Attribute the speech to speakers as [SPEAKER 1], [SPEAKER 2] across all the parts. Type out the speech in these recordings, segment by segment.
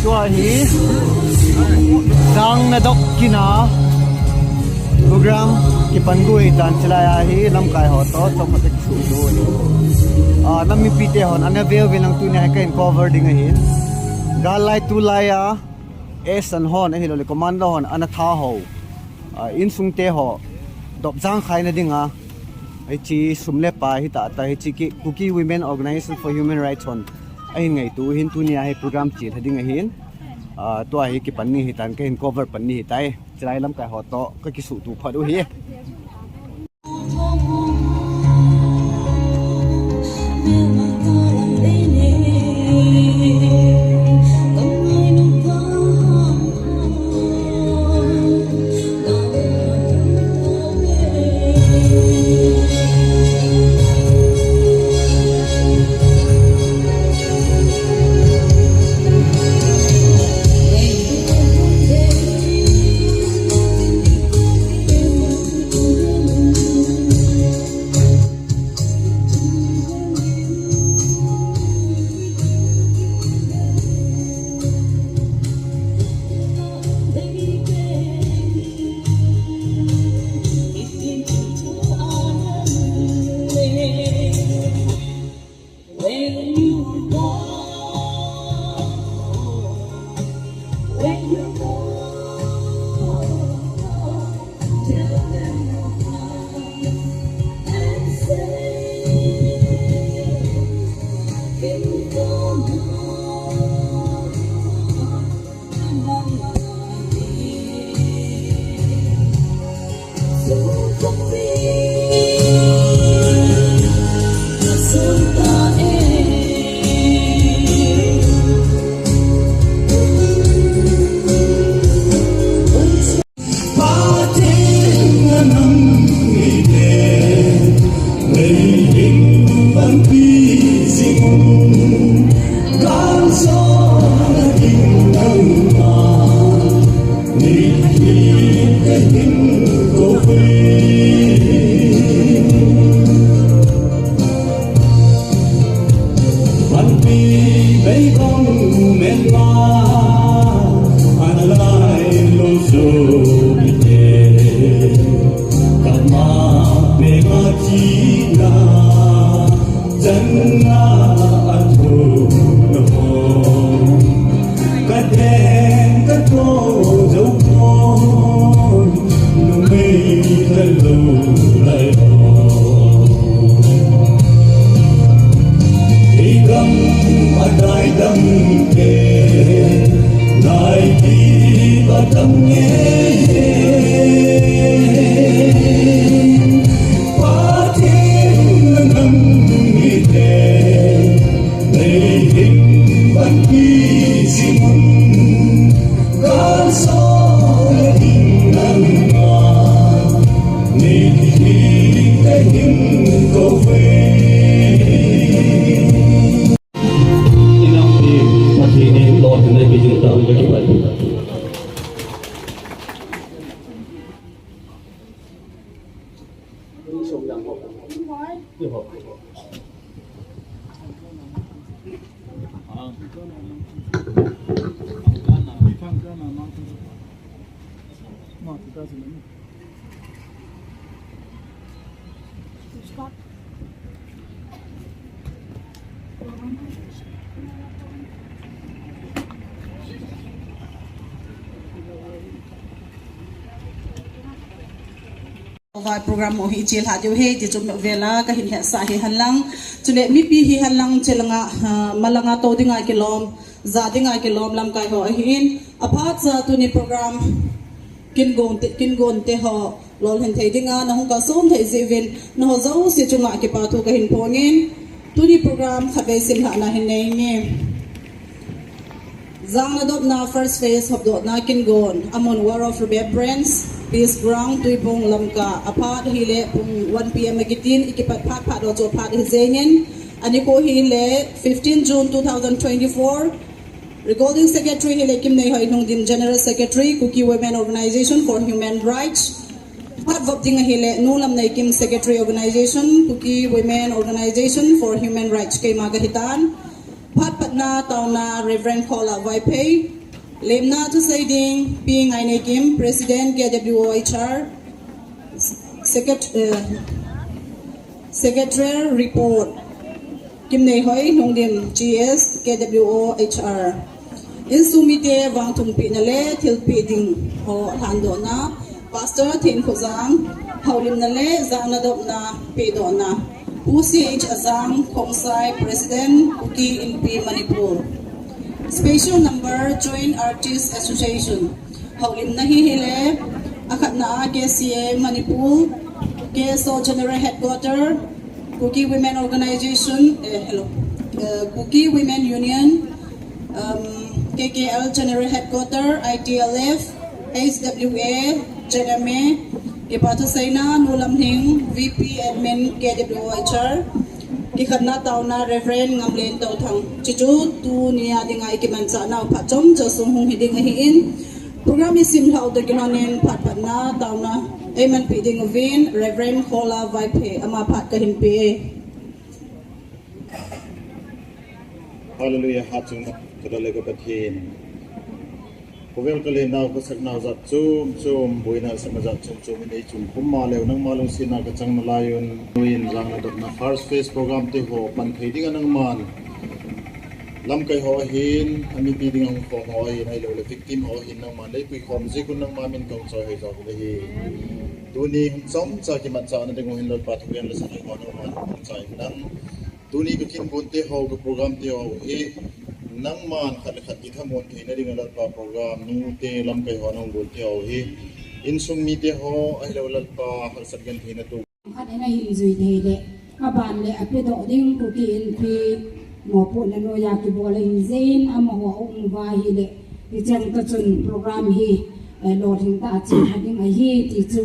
[SPEAKER 1] tua hi dang na dok kina program ki pangui tan chalaya hi lam kai ho to chok matek su do nami pite hon ana vel velang tu ne ka in cover ding hin galai tu laya esan hon hi lo le commando hon ana tha ho in sung te ho dop jang khai na dinga ai chi sumle pa hi ta hi chi ki Kuki Women Organization for Human Rights hon ai ngai tu hin tu ni ai program chi thading hin to hi ki panni hi tan ka in cover panni hi tai chilai lam kai ho to ka ki su tu phadu hi
[SPEAKER 2] vai program mo hi chil ha jo he je chum vela ka hin sa hi hanlang chule mi pi hi hanlang chelanga malanga to dinga kilom za dinga kilom lam kai ho hin aphat za tu ni program kin gon te ho lol hen thei dinga na hong ka som thei zevin no ho zo se chunga ke pa thu ka hin pongin tu ni program khabe sim ha na hin nei nge zang na dot na first phase hob dot na kin gon amon war of remembrance peace ground tuipong lamka aphat hile pung 1 pm magitin ikipat phat do cho phat hizengen ani ko hile 15 June 2024 recording secretary hile kim nei hoi nong dim general secretary Kuki Women Organization for Human Rights phat vop ding hile nulam nei kim secretary organization Kuki Women Organization for Human Rights ke maga hitan Pat patna tauna Reverend Kola Vaipe, lemna to say ding being Ainekim, President KWOHR, Secretary Report, Kim Nei Hoi Nongdim GS KWOHR. In sumite wang tung pinale til piding ho hando na Pastor Tin Khozang haulim nale zang na dop na pedo na UCH Azang Kongsai President Uki Inpi Manipur. Special number Joint Artists Association haulim na hihile akat na KCA Manipur KSO General Headquarter Kuki Women Organization Kuki Women Union KKL General Headquarter, ITLF, HWA, JMA, Ipata Saina, Nulam Hing, VP Admin KWOHR, Kikadna Tauna Reverend Ngamlen Tautang, Chichu, Tu Nia Dingai Kimansa Now Patom, Josung Hung Hiding Hin, Program is Sim How the Gilonin Patpatna, Tauna, Amen Piding Ovin, Reverend Kola Vaipe, Amapat Kahin PA.
[SPEAKER 3] Hallelujah, Hatung. Kadale ko pathin. Kuvel kali na ko sak na zat chum buina sa mazat chum ni chum kumalew nang malung sina ka chang malayon nuin lang na dot na first phase program te ho pan khiding anang man lam kai ho hin ami piding ang ko ho hin ai lo le victim ho hin nang man le pui khom ji kun nang mamin kong choi he jaw le hi tuni hum som cha ki mat cha na ding hin lo pat ken le sa ko no man chai nang tuni ko kin bun te ho ko program te ho hi nang man khat ki thamon theina ring la pa program nu te lam kai ho nang bul te ho hi in sum mi te ho ai lo la pa hal sat gan theina tu
[SPEAKER 4] khat ena hin zui the de aban le ape do ding ku ki in pi mo pu na no ya ki bol in zain am ho ong wa hi le ti chang ka chun program hi lo thing ta chi hading a hi ti chu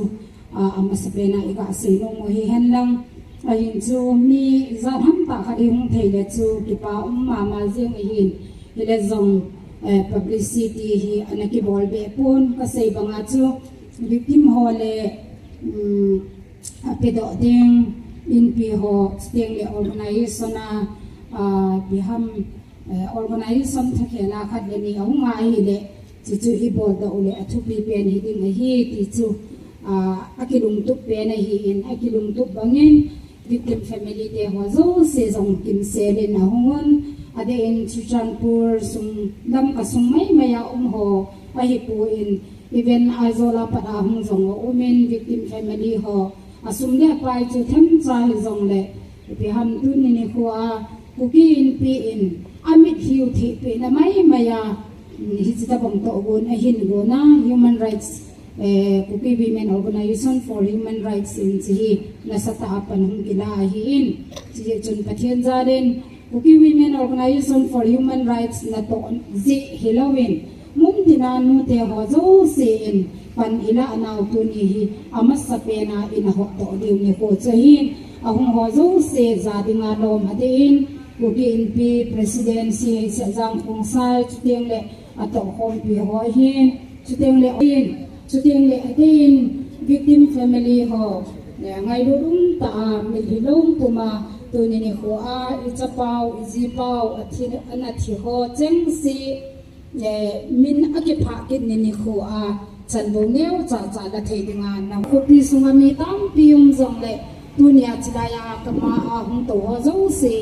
[SPEAKER 4] am sapena iga se no mo hi han lang ayin chu mi za ham ta khadi hung thei le chu ki pa ma ma jeng a hin le zong publicity hi anaki bol be pon ka sei banga chu victim ho le apedo ding in pi ho steng le organization na biham organization thakela khat le ni au ma hi le chu hi bol da ule athu pi pen hi ding hi ti chu akilung tup pen hi in akilung tup bangin victim family de ho zo se zong kim se le na hongon ade in Chuchanpur sum dam ka sum mai maya ho ahi pu in even azola pada hung zong women victim family ho asum le pai chu them cha hi zong le bi ham tu ni ni khuwa kuki in pi in amit hiu thi pe na mai maya hi chita bong to gon a hin go na human rights Kuki Women Organization for Human Rights in Chihi Nasata Apan Hung Kila Hiin Chihi Chun Pathian Zaden Kuki Women Organization for Human Rights Nato Zi Hilawin Mum Dinanu Te Hozo Sein Pan Ila Anaw Tunihi Amas Sapena Ina Hokto Diw Ni Ho Chahin Ahung Hozo Se Zadinga Lom Adin Kuki Inpi Presidency Sazang Kongsai Chutiang Le Ato Hong Pi Hohin Chutiang Le Ayin Chutiang le atin victim family ho ngai dum ta mi hilong tuma tuni ni ho a ichapau izipau athin anathi ho cheng si min akipha kin ni ho a chanbo neu cha cha la theidinga na ko pi sunga mi tam pium jong le tunia chilaya kama a hung to ho zo se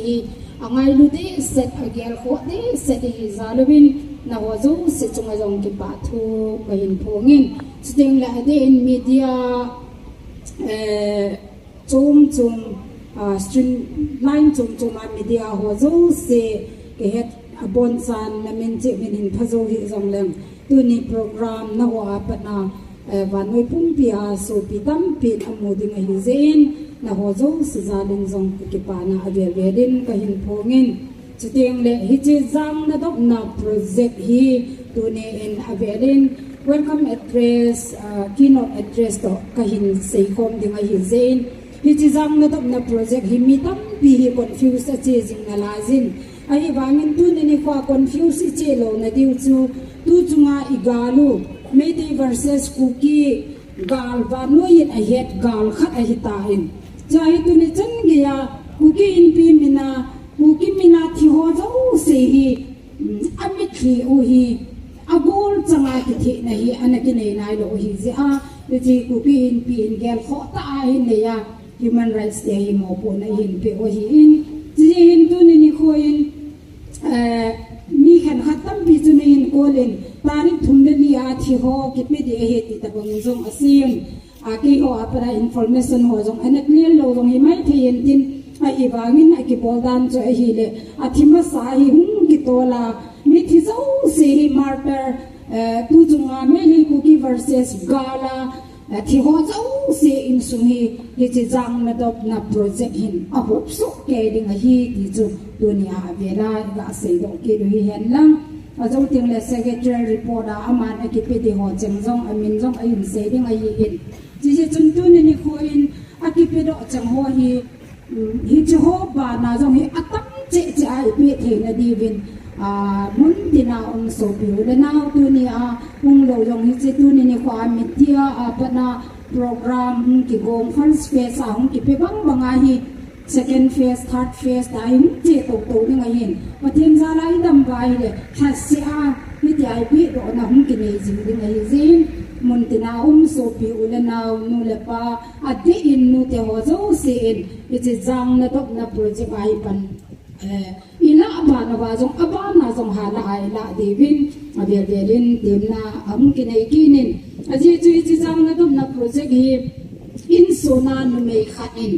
[SPEAKER 4] angai lu de set agel ho de set hi zalubin na ho zo se chunga jong ki pa thu ka hin phongin Sting la de in media chum streamline chum media ho zo se ke het abon san na men che men in phazo hi zong lem tu ni program na ho apana van noi pum pia so pi tam pi amoding hi zen na ho zo se zalin zong ki pa na ave vedin ka hin phongin Sting le hi che zang na dok na project hi tu ni in avelin welcome address keynote address to kahin sei khom dinga hi zain hi chizang na top na project hi mi tam pi hi confuse a che jing na lazin ai wangin tu ni kwa confuse che lo na diu chu tu chunga igalu Mede versus Kuki gal va noin a het gal khat a hita in chai tu ni chan gya Kuki in pi mina ki mina thi ho zo se hi amit hi u hi agol changa ki thi na hi anaki nei nai lo hi je a ji ku pin gel kho ta ai ne ya human rights day hi mo po na hin pe o hi in ji hin tu ni kho in mi khan khatam bi chu ni in kolen tarik thum de ni a thi ho ki pe de he ti ta bang jong asim a ki ho apara information ho jong anak ni lo jong hi mai thein tin a ibangin a ki boldan cho hi le a thima sa hi hum ki tola mi thi zo se hi martyr tu junga meli ku ki verses gala thi ho zo se in sung hi chi jang na dop na project hin a hop so ke ding a hi ti chu dunia vela ga se do ke do hi hen lang a zo ting le secretary report a aman a ki pe de ho cheng jong amin jong a in se ding a hi in chi chun tu ni kho in a ki pe do chang ho hi hi chu ho ba na jong hi atam che ai pe the na di vin mun dina so pi le na tu ni a ung lo jong hi che tu ni kho a mi tia a pa na program ki gong first phase a hung ki pe bang banga hi second phase third phase ta hin che to ni ngai hin ma thing za lai dam vai le kha se a ni ti ai pi do na hung ki nei jing ding ai zin mun tina so pi u le na nu le pa a di in nu te ho zo se in it is jang na top na project ai pan ila ba na ba jong aba na jong ha na ai la de vin a be lin dem na am ki nei ki nin a ji ji jang na top na project hi in so na nu me khat in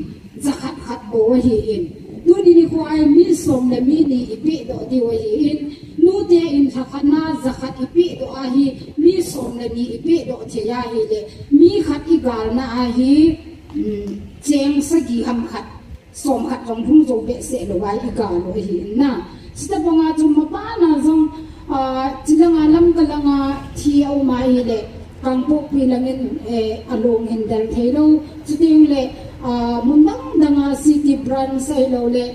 [SPEAKER 4] zakhat khat bo hi in tu ni ko ai mi som le mi ni ipi do di wa hi in nu te in thakana zakhat ipi do a hi mi som le mi ipi do the ya hi le mi khat i gal na a hi cheng sa gi ham khat som khat rong phung zo be se lo wai i gal lo hi na sta banga chu ma pa na jong chilanga lam kalanga thi au mai le kang pok pi langin along hin dal thelo chuting le mundang danga city branch sai lo le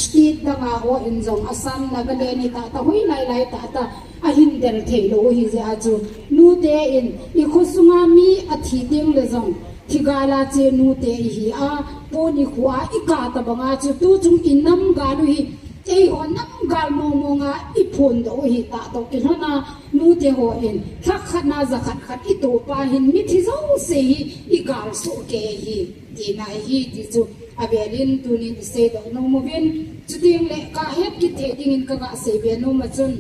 [SPEAKER 4] state danga ho in jong assam nagaland ni ta hoi lai ta a hin del thelo hi je a chu nu te in I khosunga mi a thi ding le jong thigala che nu te hi a po ni khwa I ka ta banga chu tu chung in nam ga lu hi ei ho nam gal mo nga I phun do hi ta to ki hana nu te ho in thak khat na za khat I to pa hin mi thi zo se hi I gal so ke hi ti na hi ti chu avelin tu ni se do no mo vin chu ding le ka het ki the ding in ka ga se be no ma chun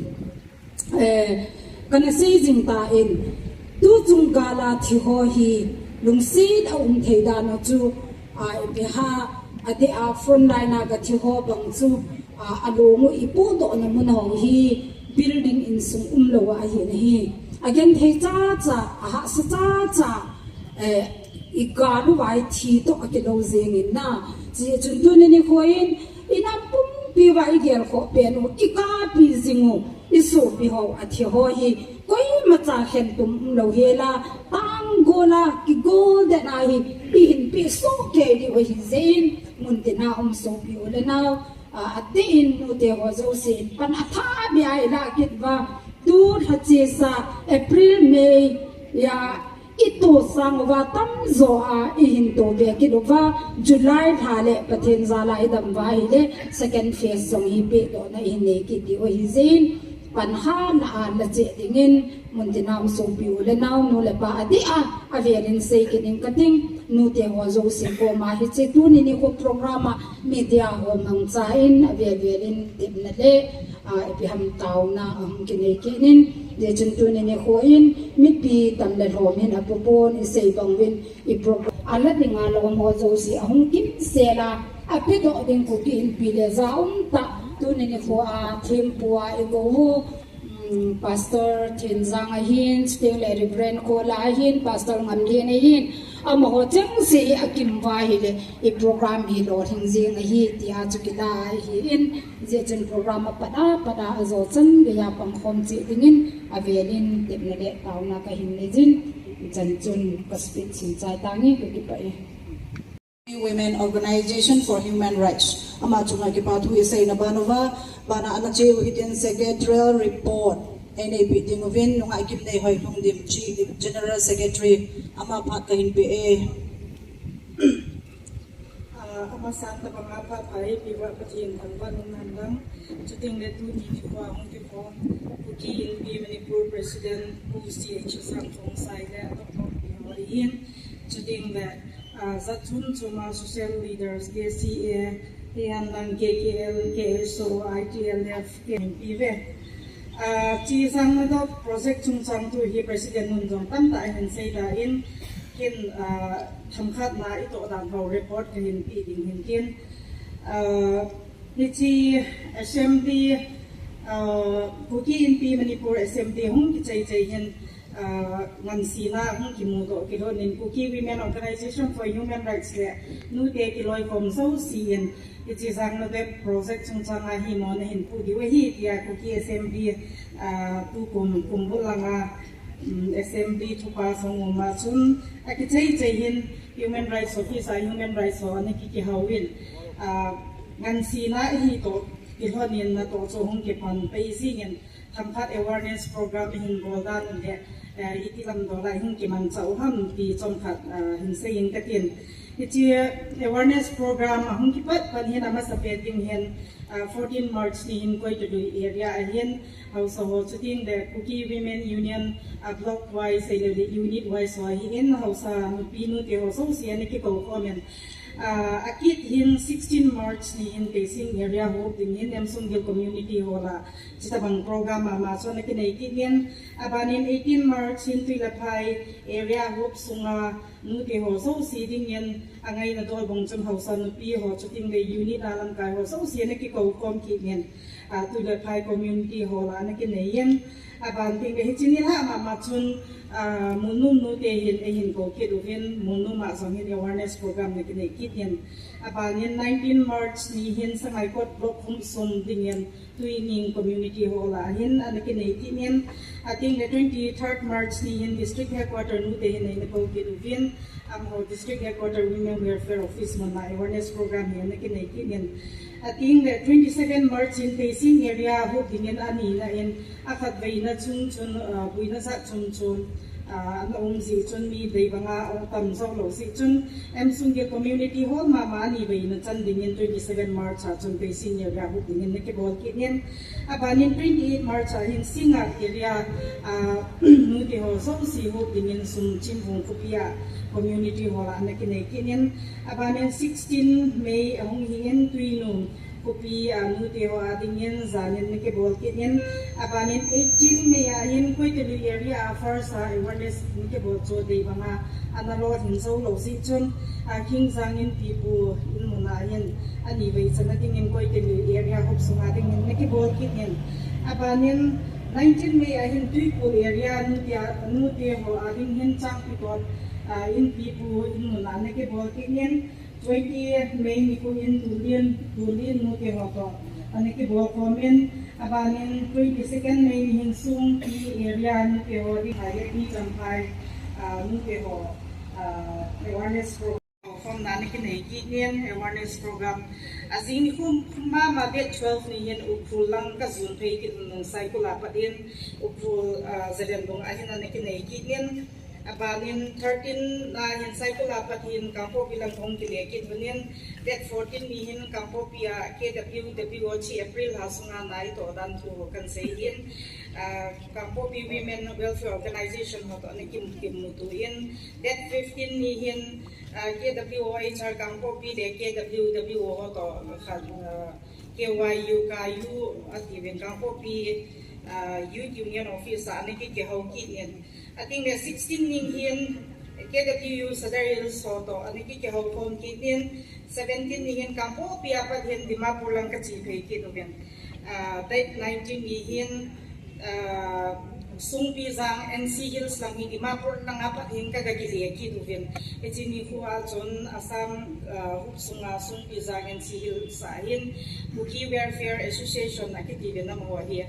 [SPEAKER 4] kana se jing ta in tu chung gala thi ho hi lung si da thei da no chu ai be ha ade a front line na ga thi ho bang chu alongu ipu do na mun hong hi building in sung lo wa hi na hi again thei cha ha sa cha igalu wai thi to akelo zeng in na ji chun tu ni khoin ina pum pi wai gel kho pe no ika pi zingu isu pi ho athi ho hi koi ma cha khen tum lo he la tang gola ki gol de na hi pi hin pi so ke di wa hi zen mun te na so pi ole na ate in nu te ho zo sin pan atha bi ai la kit ba tu ha che sa April May ya ito sang wa tam zo a in to be ki do wa July thale pathen zala idam wa ile second phase song hi pe do na in ne ki di o hi zin pan ha na la che dingin mun ti nam so pi le naw no le pa adi a avelin sei ki ning kating nu te ho zo sin ko ma hi che tu ni ko programa media ho mang cha in avelin tip na le epi ham taw na ki ne ki nin de chun tu ni ko in mi pi tam le ho min apopon I sei bang win I program ala dinga lo ho zo si ahung kim se la api do ding ko ki in pi le zaum ta tu ni ko a thim puwa I go hu pastor Thinzang a hin still a reverend ko la hin pastor ngam lien a hin ama ho chang se akim wa hi le I program hi lo thing jing a hi ti a chu ki da hi in je chen program pada azo chan ge ya pang khom chi dingin avelin tep na le taw na ka hin le jin chan chun kaspit sin chai tangi ko ki pa
[SPEAKER 2] Women Organization for Human Rights. Ama chunga ki pathu isay na banova bana anak che within secretarial report. NAB dingovin nung aikip na hoy nung dim chief general secretary ama pat kahin PA.
[SPEAKER 5] masan ta pangapa pai piwa patin tanpa nandang chuting le tu ni thwa hong ti phon kuki in bi Manipur President UCH Samthong Sai le atok pi chuting le zatun chuma social leaders KCA Yandan KKL KSO ITLF KMPV chi sang na do project chung sang tu hi President Nun Jong tam ta hin sei da in kin tham khat na ito dan ho report hin pi ding hin kin ni chi assembly kuki in pi Manipur assembly hung ki chai hin ngan sina hung ki mu do ki do nin kuki women organization for human rights le nu te ki loi kom so si in chi sang na de project chung chang a hi mon hin pu di we hi ya kuki assembly tu kum bulanga assembly to pass on ma chun akichai hin human rights officer human rights so ani ki hawin ngan sina hi to ki honin na to so hung ki pan pe si ngin thamkhat awareness program hin goldan le itilam do lai hung ki man chau ham ti chomkhat hin se in takin ichi awareness program hung ki pat pan hin ama sapeting hin 14 March ni hin koi to do area hin house ho chuting the Kuki Women Union block wise unit wise so hi in house pinu te ho so si ani ki ko comment akit hin 16 March ni in facing area ho ding hin Emsungil community hola chitabang program ma so na kinai kinin abanin 18 March hin tuilapai area ho sunga nu te ho so si ding yin angai na dol bong chum house nu pi ho chuting the unit alam kai ho so si na ki ko kom ki nin tuilapai community hola na kinai yin aban ting hi chini ha ma chun munum nu te hin ko ke du hin munum ma song hin awareness program ne kine kitien aban in 19 March ni hin sangai kot block hum sum ding yin tuining community hola hin an kine kitien I think the 23rd March ni hin district headquarter nu te hin ne ko ke du hin ho district headquarter women welfare office man awareness program hin ne kine kitien I think the 22nd March in facing area ho dingin ani na in akat vai na chung buina sa chung ang si chun mi dei banga ong tam so lo si chun Emsungil community hall ma ni vai na chan dingin 27 March chun facing area ho dingin ne ke bol kinin abanin 28 March in singa area nu te ho so si ho dingin sum chim hong kupia community hall an ne kinin abanin 16 May hong hingin tuinung kopi nu te ho adingin zanin ne ke bol kinin abanin 18 May in koi te area first awareness ne ke bol cho dei banga analog hin so lo si chun king zangin pipu in muna yin ani vai chanating in koi te area hop sunga dingin ne ke bol kinin abanin 19 May in tuipul area nu te ho ading hin chang pikot in pipu in muna ne ke bol kinin 20 May ni ko in tulin nu te ho to ani ke bol komen abanin 22nd May hin sung pi area nu te ho di hai ni champai nu te ho awareness program from nani kinai kinin awareness program azing kum ma be 12 ni hin upulang ka zun pe ki nung sai kula padin upul zalendong ahin nani kinai kinin abanin 13 na hin sai kula padin kampo bilang hong kile kin bunin that 14 ni hin kampo pia KWWOC April hasunga nai to dan tu kan sei hin kampo pi women welfare organization ho to ni kim mutu in that 15 ni hin KWOHR kampo pi de KWWO ho to khan KYU KU ati ben kampo pi youth union office ani ki ho ki in I think the 16 ning hin KWU Sadaril Soto ani ki ho kom ki in 17 ning hin kampo pi apat hin Dimapur lang ka chi phei ki no ben date 19 ni hin sungpi zang NC Hills lang hindi mapur lang apat hin kagagili ki duven etini huwa chon Assam sunga sungpi zang NC Hills sahin Kuki Welfare Association nakitibe na mo hi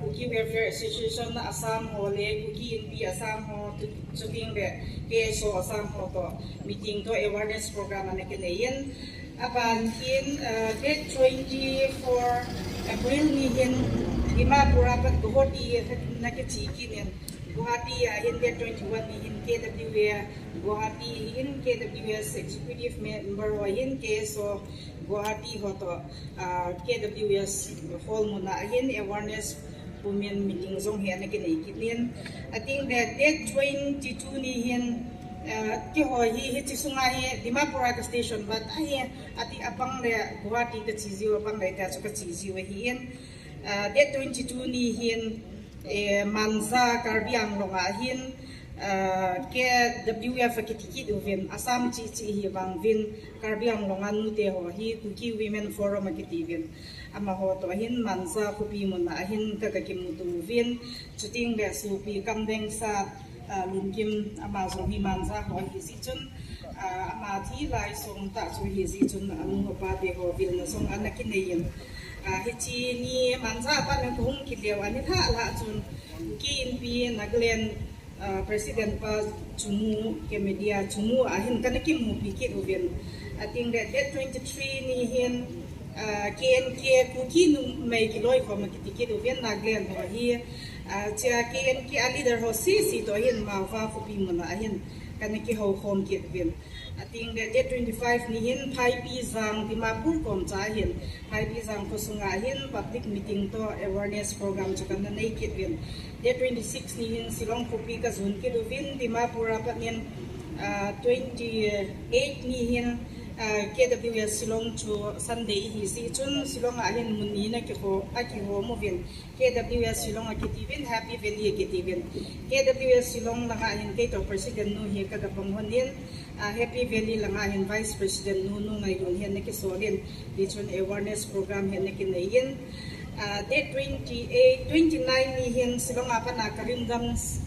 [SPEAKER 5] Kuki Welfare Association na Assam hole Kuki NP Assam ho chuting be KSO Assam ho to meeting to awareness program na kinayin apan hin date 24 April ni hin Dimapur apat kuhoti nakiti kinin Guwahati in the 21 in KWA Guwahati in KWS executive member in case of Guwahati hoto KWS hall muna in awareness women meeting zong here na kinaikitin. I think that 22 ni hin ki ho hi chi sunga hi Dimapur station but ai ati apang le Guwahati ka chizi apang le ka chuka chizi wa hi in 22 ni hin Manza Karbiang longa hin ke WF kitiki duvin Assam chi hi bang vin Karbiang longa nu te ho hi Kuki Women Forum kitivin ama ho to hin Manza kupi mun na hin ka kimutu vin chuting le supi kamdeng sa lunkim ama so hi Manza ho hi si chun ama thi lai song ta chu hi si chun anu pa te ho vil na song anakin hichi ni Manza pa nang thung kilew ani tha la chun ki in pi naglen president pa chumu ke media chumu ahin kan ki mu pi ki uven I think that 23 ni hin KNK kuki nu mai ki loi ko ma ki ki uven naglen ho hi cha KNK a leader ho si to hin ma fa fu pi mana ahin kan ki ho khom ki uven I think that 25 ni hin Phai Pi Zang Dimapur kom cha hin Phai Pi Zang ko sunga hin public meeting to awareness program chukan na nei kit win 26 ni hin Silong Kopi ka zon ki duvin Dimapur pa nin 28 ni hin KWS Silong chu Sunday hi si chun Silong a hin muni na ki ho aki ho mo vin KWS Silong a kitivin Happy Valley kitivin KWS Silong langa hin kay to president no hi ka gapang honin Happy Valley langa hin Vice President Nuno ngay yun hen nakisolin dichon awareness program hen nakinayin date 29 ni hen silong apa na Karimgans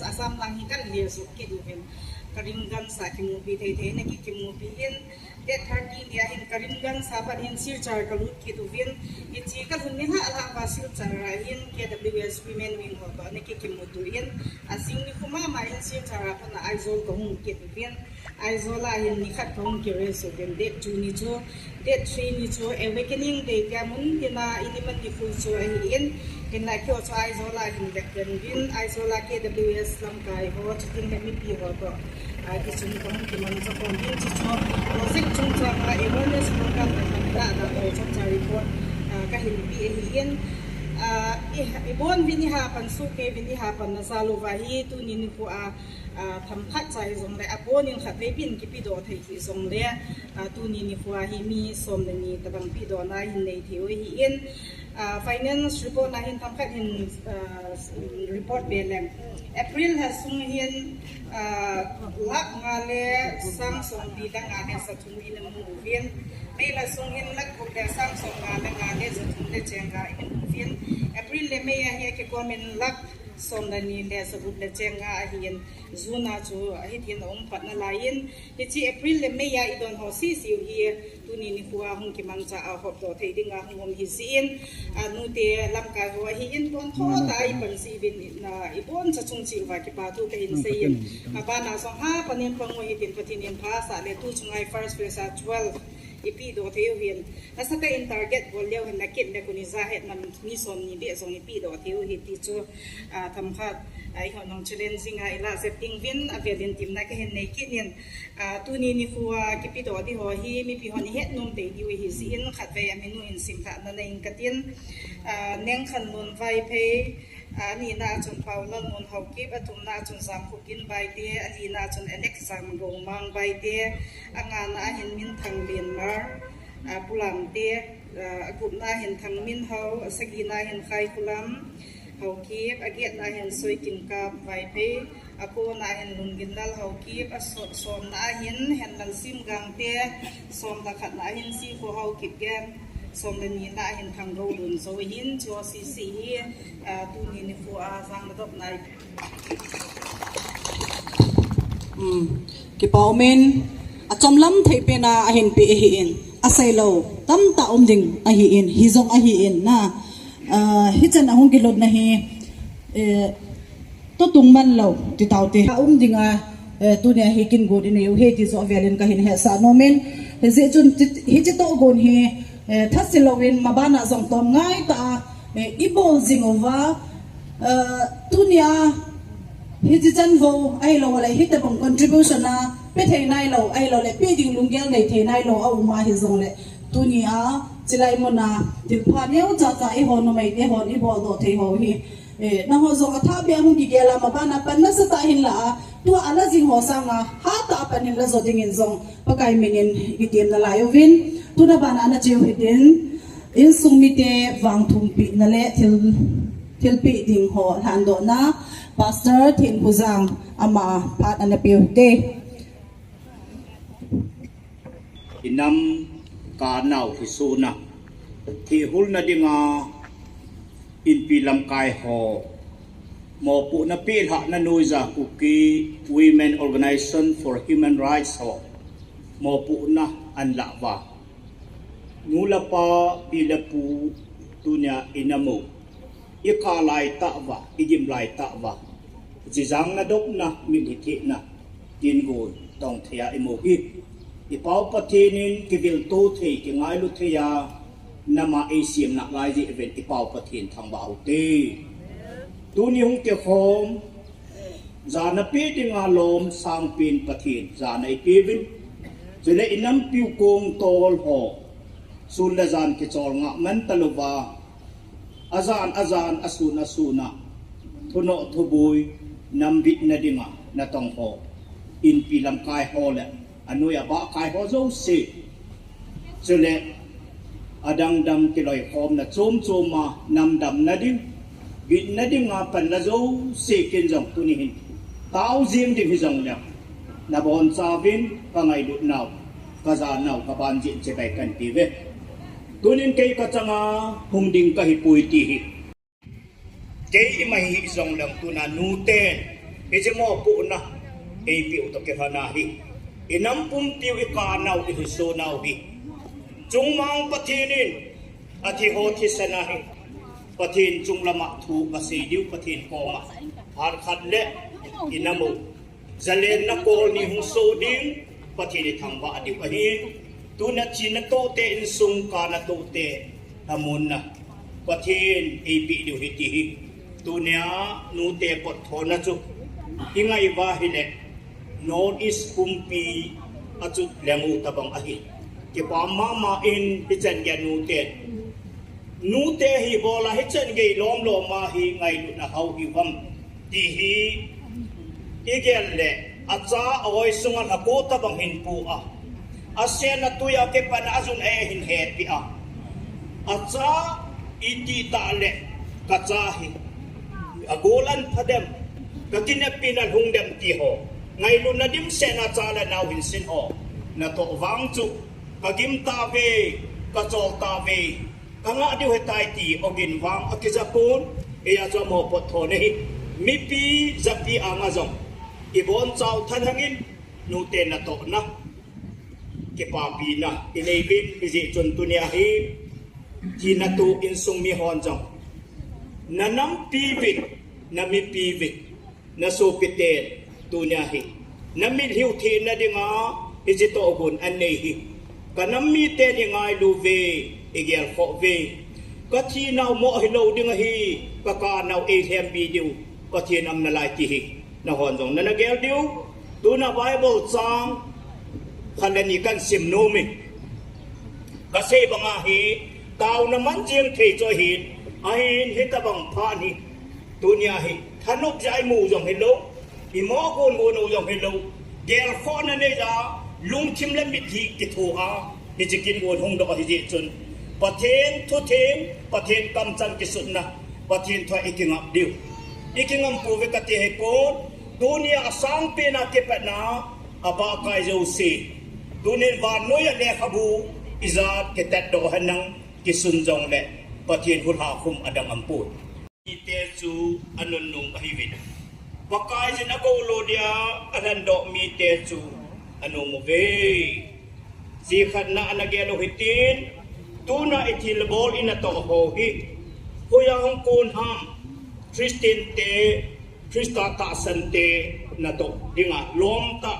[SPEAKER 5] Assam lang hikan liasok kiduhin Karimgans sa kimupi tay nakikimupi hin date 30 niya hin Karimgans sabat hin silchar kalut kiduhin ichikal hun niha ala pa silchar hin KWS Women Wing hoto nakikimutuin asing ni kumama hin silchar apa na Aizol kahung kiduhin Aizola hin nikat kahung kireso din date 2 ni cho date 3 ni cho awakening day kamun kina iniman di fulso hin kina kyo cho Aizola hin dekden din Aizola KWS lamkai ho chiting na mipi ho to kisum kahung kiman sa kongin chicho project chung cha awareness program na kamda na to cha report kahin pi hin ibon vinihapan suke vinihapan na saluvahi tu nini ko tham khat chai zong le apon in khat le pin ki pi do thei ki zong le tu nini ko hi mi som le ni tabang pi do na hin nei theu hi in finance report na hin tham khat hin report belem April has sung hin lak ngale sang song di dang ane sa thung in mu vien may la sung hin lak ko le sang song ngale sa thung le chenga in vien April le may ya ke komen lak som da ni le sa gut le chenga hin zuna chu hi thin pat na lain hi April le may ya idon ho si hi tu ni ni huwa hung ki mang cha hop to thei dinga hum hi sin anu te lam ka ho hi in ton tho tai pan si bin na ibon cha chung chi wa ki pa tu ka in sei ba na song ha panin pang mo hi tin patin in pha sa le tu chungai first place 12 ipi do theu hin asa ka in target bol leo hin nakit le kuni za het nam ni som ni be song ipi do theu hi ti chu tham khat ai ho nong challenging a ila setting win a velin tim na ka hen nei kin hin tu ni ni huwa ki pi do di ho hi mi pi ho ni het nom te di hi si in khat ve aminu in sim kha na nei katin neng khan nun vai phe ani na chun paula nun hau ki atum na chun sam khu kin bai te ali na chun alex sam go mang bai te anga na hin min thang lin mar pulam te agup na hin thang min hau sagi na hin khai kulam hau ki aget na hin soi kin kap bai pe ako na hin lungin dal hau ki som na hin hen lan sim gang te som da khat na hin si ko hau kip gen som da ni na hin thang ro dun so hin cho si tu ni ni fu a sang da dop nai
[SPEAKER 2] ki paumen achom lam thei pe na a hin pe hi in asai lo tam ta ding a hi in hi zong a hi in na hi chan ahung ki lot na hi to tung man lo ti taw te dinga tu ne hi kin go din he ti zo velin ka hin he sa no men he je chun hi chi to gon hi thasilowin mabana zong tom ngai ta ibol zingova tunia ฮิจิจันโวไอโลอะไรฮิตแต่ผม contribution นะไปเทนายโลไอโลเลยปีดิ่งลุงเกลในเทนายโลเอามาฮิซงเลยตัวนี้อ่ะจิไลมนาดิพาเนียวจ้าไอฮอนไม่ไอฮอนไอบอลโดเทฮอฮีนะฮะซงท่าเบียงกิเกลามาบ้านปันนัสตาหินละตัวอะไรจิงหัวสังอ่ะฮาตาปันหินละโซดิ่งซงปากไอมินินกิเกมนั่นละยูวินตัวนั้นบ้านอันนั้นเจียวหิดินอินสุมิเตวังทุมปีนั่นแหละทิลปีดิ่งหัวหันโดนะPastor Tin Puzang ama pat ana piude
[SPEAKER 6] inam kanau hisuna thi hulna dinga in pilam kai ho mo pu na pi ha na nuiza kuki women organization for human rights ho mo pu na an lawa nula pa pilapu tunya inamu ika lai ta'wa igim lai ta'wa jizang na dok na minhiti na dingo tong thea imohi ipau patinin kivil to the ki ngai lu thea nama asiam na ngai ji event ipau patin thang ba te tu ni hung ke khom zana pe dinga lom sang pin patin zana i pevin zele inam piu kong tol ho sul la zan ki chol nga man taluwa azan asuna thuno thubui nambit na dinga na tong ho in pilam kai ho le anuya ba kai ho zo se chule adang dam kiloi khom na chom ma nam dam na ding git na ding nga pan la zo se kin jong tu ni hin tao jim ding hi jong le na bon sa vin ka ngai lut naw ka za naw ka ban jin che bai kan ti ve tunin kay kachanga hungding kahipui tihi kay imahi isong lang tuna nuten isi mo po na ay piu to kefanahi inampum tiu ikanaw ihusunaw hi chungmang patinin at hihoti sanahi patin chung lama thu kasi diw patin koma harkadle inamu zalen na ko ni hungso ding patin thangba diw kahin tuna china tote insung kana tote amun na patin ipi diw hitihi tunya nute pot thona chu inga iba hile non is kumpi achu lemu tabang ahi ke pa mama in pichen ya nute hi bola hichen ge lom lo ma hi ngai lu na hau hi wam ti hi igelle acha oi sungal hako tabang hin pu a asya na tuya ke panazun hin happy a acha iti tale kachahi agolan padem kakina pinal hungdem ti ho ngai lu na dim sena chala naw hin sin ho na to wang chu kagim ta ve ka chol ta ve kanga diu hetai ti ogin wang akizapun eya cho mo pot tho nei mi pi zapi anga zong ibon chau than hangin nu te na to na ke pa pi na inei bin iji chun tu nia hi ji na tu in sung mi hon jong na nam pi vit na mi pi vit na so piten tu nia hi na mi hiu the na dinga iji to gun an nei hi kanam mi te ni ngai lu ve igel kho ve ka thi naw mo hi lo dinga hi ka ka naw e hem bi diu ka thi nam na lai ti hi na hon jong na gel diu tu na bible chang khalani kan sim no mi ka se banga hi taw na man jing thei cho hin ain hi ta bang pha ni tu nia hi thanok jai mu jong hi lo i mo gon mo no jong hi lo gel kho na ne ja lung thim lam mit hi ki thu a ni jikin gon hong do hi ji chun pathen thu them pathen kam chan ki sun na pathen tho ikingap diu ikingam pu ve ka te he po dunia asang pe na ke pa na aba kai jo si dunin van no ya le khabu izat ke tat do hanang ki sun jong le pathen hul ha khum adang ampu ite chu anun nung ahivin pakai jin ako lo dia anan do mi te chu anu mo ve si khat na anagelo hitin tuna itil bol ina to ho hi hoya hong kun ham Christian te Krista ta san te na to dinga lom ta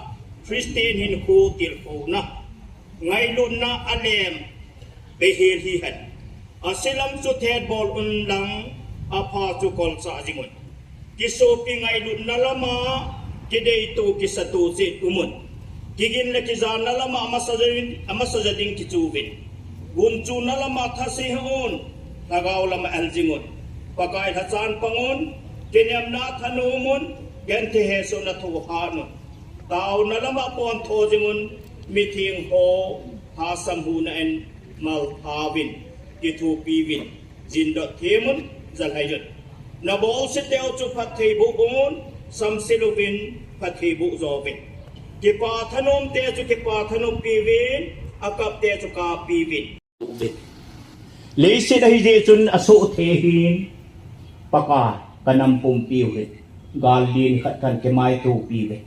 [SPEAKER 6] Christian hin hu til ho na ngai lun na alem be hel hi han asilam chu thet bol un lang apa chu kol sa jingun kisopi ngai lut na lama kidei tu kisatu sit umun kigin le kizan na lama amasajading kichuvin gunchu na lama thasi hon tagaw lama aljingon pakai hachan pangon kenyam na thanumun gente heso na thuhanon tau na lama pon thojingun mithing ho ha samhu na en mal thawin kithu piwin jindo themun jalhayut na bol se teo chu phathei bu bon samsiluvin phathei bu zovin kipa thanom te chu kipa thanom piwin akap te chu ka piwin leise dahi je chun aso thehin paka kanam pum piwin galin khat kan ke mai tu piwin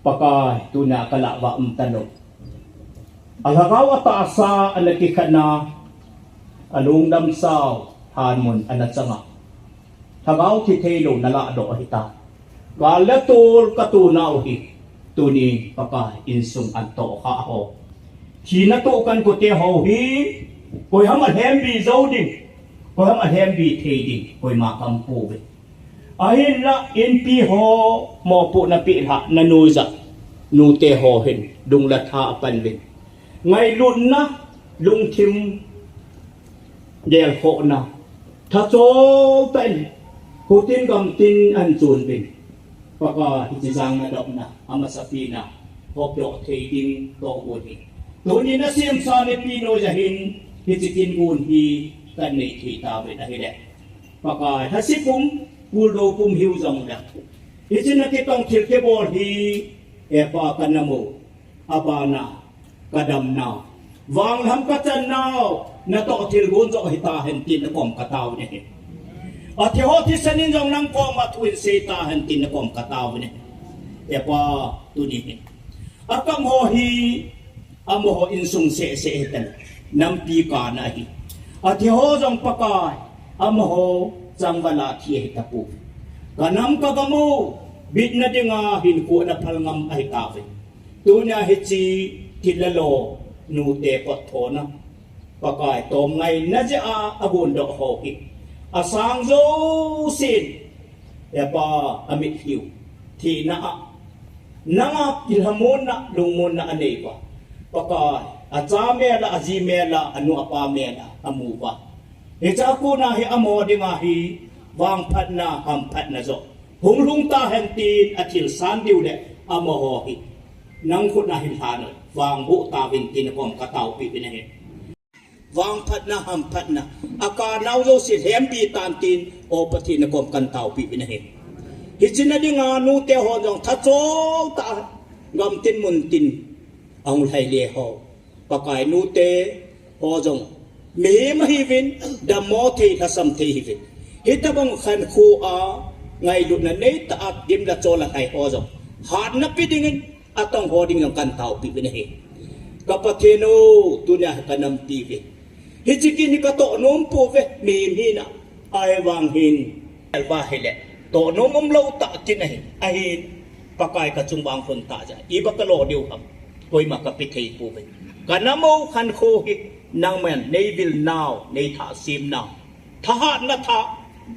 [SPEAKER 6] paka tuna kala wa tanok alhagaw ataasa anakikana alung damsaw hanmon anatsanga hagaw titelo nala do hita galatul katunaw hi tuni paka insung anto ha ho hina to kan ko te ho hi koi ham hem bi zoding koi ham hem bi theding koi ma kampu ve ahin la np ho mo pu na pi ha nanuza nu te ho hin dung la tha pan ve ngai lun na lung thim del ho na tha cho pen ko tin gam tin an chun bin paka hijang na dok na amasapina hopyo theding to uni to ni na sim sa ne pino jahin hijitin gun hi kan nei thi ta ve na hi le paka hasipum puldo pum hiu jong da hijin na ke tong thil ke bol hi e pa kanamo abana kadam na wang ham ka chan naw na to thil gun jo hi ta hen tin na kom ka taw ne a the ho thi sanin jong nang ko ma thuin se ta hen tin na kom ka taw ne e pa tu ni akam ho hi amo ho insung se tan nam pi ka na hi a the ho jong pakai amo ho jang wala thi ta pu kanam ka gamu bit na dinga hin ko na phalngam ai ta ve tu na hi chi tilalo nu te pot thona pakai tom ngai na ja abun do ho ki asang zo sin ya pa amit hiu thi na nanga kilhamon na lungmon na anei pa pakai achame la azime la anu apa me la amu pa e cha ku na hi amo dinga hi wang phat na ham phat na zo hung lung ta hen tin athil san diu le amo ho hi nang khut na hin than wang bu ta vin tin kom ka tau pi ne he wang phat na ham phat na aka nau zo si hem pi tan tin o pathi na kom kan tau pi ne he hi chin na dinga nu te ho jong tha cho ta ngam tin mun tin ang lai le ho pakai nu te ho jong me ma hi vin da mo the tha sam the hi vin hita bang khan khu a ngai lu na nei ta at dim la chola hai ho jong hat na pi dingin atong hoding ng kan tau pi ne he kapatheno tunya kanam pi ve hichiki ni ka to nom pu ve me hi na ai wang hin alwa hele to nom om lo ta tin ne ai pakai ka chung wang phun ta ja i ba ka lo diu ham koi ma ka pi thei pu ve kanamo khan khu hi nang men nei vil now nei tha sim now tha na tha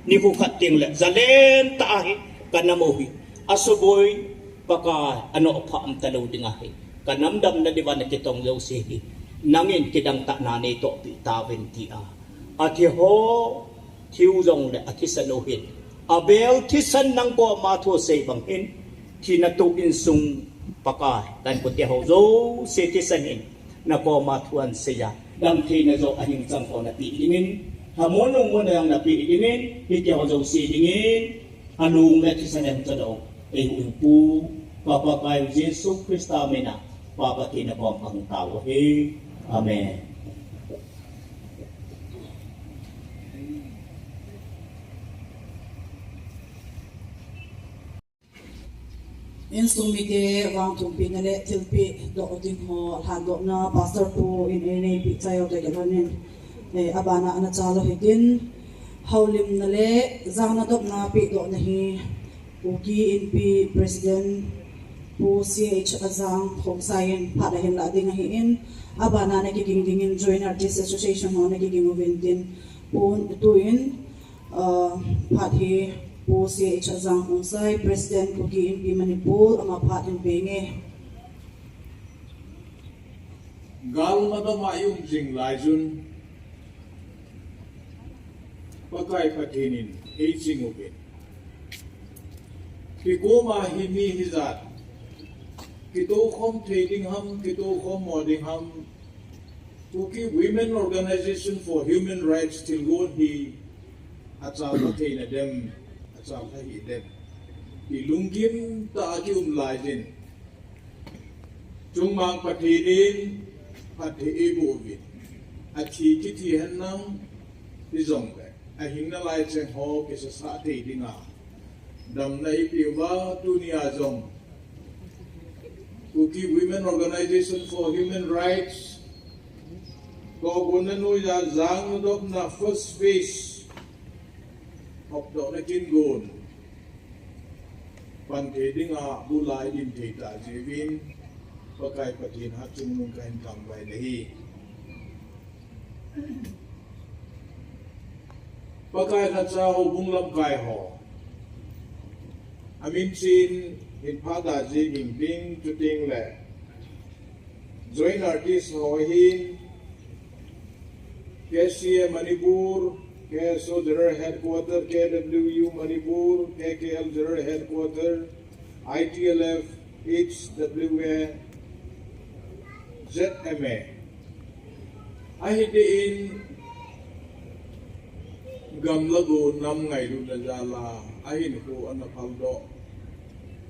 [SPEAKER 6] ni hu khat ting le zalen ta hi kanamo hi asuboi pakai ano pha am ta lo dinga hi kanam dam na diwan ki tong yo se hi nangin kidang ta na nei to pi ta ven ti a athi ho thiu jong le athi sano hin abel thi san nang ko ma tho se bang hin thi na tu in sung pakai kan ko te ho zo se thi san hin na ko ma thuan se ya dam thi na zo ahing chang ko na pi dingin hamon nong mo na yang na pi dingin hi te ho zo se dingin anung le thi san em cha do e hu pu papa kai Jesu Krista mena papa tina bom ang tao he amen
[SPEAKER 2] in sumite wang tumpi na le tilpi do ding ho ha do na pastor po in ene pi chayo de ganin abana ana chalo hidin haulim na le zana dok na pi do na hi uki in pi president po CH azang hong sayin pada hin la ding hi in abana na giging dingin join artist association ho na giging uventin po tuin phat hi OCH Azang Hungsai, President Puki MP Manipur, Amapat in Penge.
[SPEAKER 7] Gal mada mayung jing lajun pakai patinin aging ubin kiko mahimi hizat kito khom trading ham kito khom modding ham Puki Women Organization for Human Rights tilgon hi achal patina dem achal hi dem ilungkim ta aki lajin chungmang patinin Pati ibu ubin, aci kiti henang di zongbe, ahingna lai ceng ho kisa sate dinga, dam na ipiwa dunia zong. Puki Women Organization for Human Rights, ko gunanu ya zang dok na first phase, hop dok na kingun, pante dinga bulai din tita jevin. Pakai patin hatung mungkain tambay nahi. Pakai natsa ho bunglam kai ho. Amin sin in pada ji gimping tuting le. Join artist ho hin. KCA Manipur, KSO General Headquarter, KWU Manipur, KKL General Headquarter, ITLF, HWA, ZMA. Ahidiin gamlago nam ngay lu na jala ahin ko anapaldo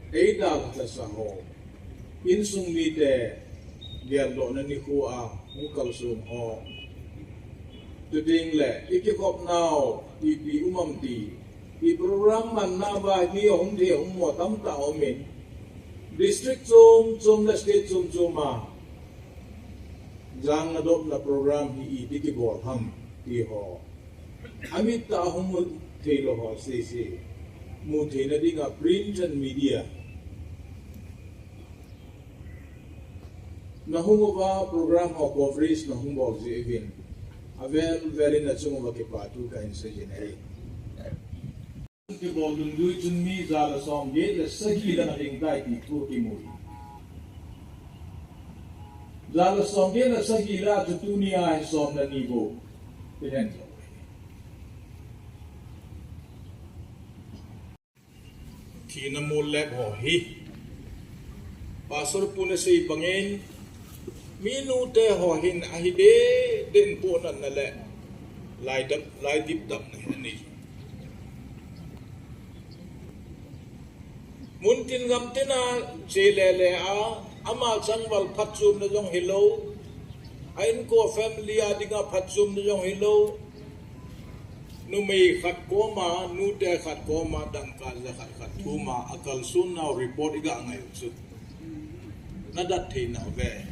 [SPEAKER 7] eidal sa saho insung mite gerdo na ni ko mukal sum ho tuding le ikikop now ipi umamti i program man na ba ni ong de ong mo tam ta omin district zum la state zum Jang adop na program hi dikibol ham ti ho. Amit ta hum thelo ho se mu thena dinga print and media. Na hum ba program ho coverage na hum bol je evin. Avel very na chung ba ke patu ka in se jenai. Ki bol dun du chun mi za la som ge la sagi la ring dai ti tu ki mu. Jala somge na sagila tu dunia hai som na nivo pinen kina mulek ho hi pasor puna sei bangen minute ho hin ahide den puna na le lai dip dap na ni muntin gamtena jelele Ama changwal phatsum na jong hello ain ko family adinga phatsum na jong hello nu mei khat ko ma nu te khat ko ma dang ka za khat tu ma akal sun now report iga ngai chu nadat the na ve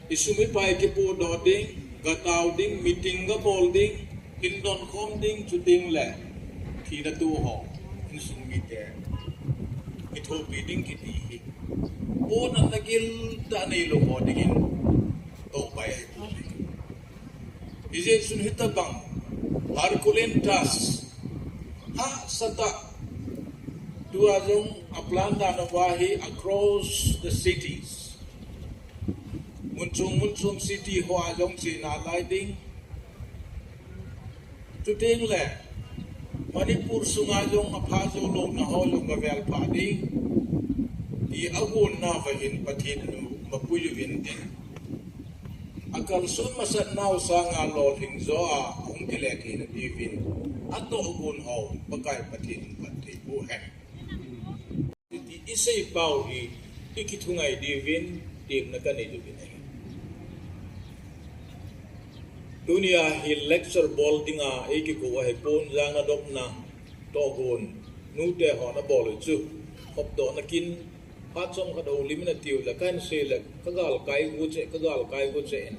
[SPEAKER 7] isumi pai ke pu do ding ga taw ding meeting ga bol ding in don khom ding chu ding le thi da tu ho in sung mi te ito bidding kiti o na nagil da na ilo mo dingin to bayay po ije sunhita bang Herculean task sata dua jong aplan da na wahi across the cities muncung city ho ajong china lighting tuting le Manipur sungajong apazo long na holong gavel padi di agun na vahin patin mapuyuin din akal sun masat naw sa ngalol hingzo ang kileki na divin ato agun ho bagay patin pati buhen di isay pao hi ikitungay divin tim na kanito binay dunia hi lecture bol dinga eki ko wa pon jang na dop na to gon nu te ho na bol chu hop do na kin pat som ka do limna tiu la kan se la kagal kai gu che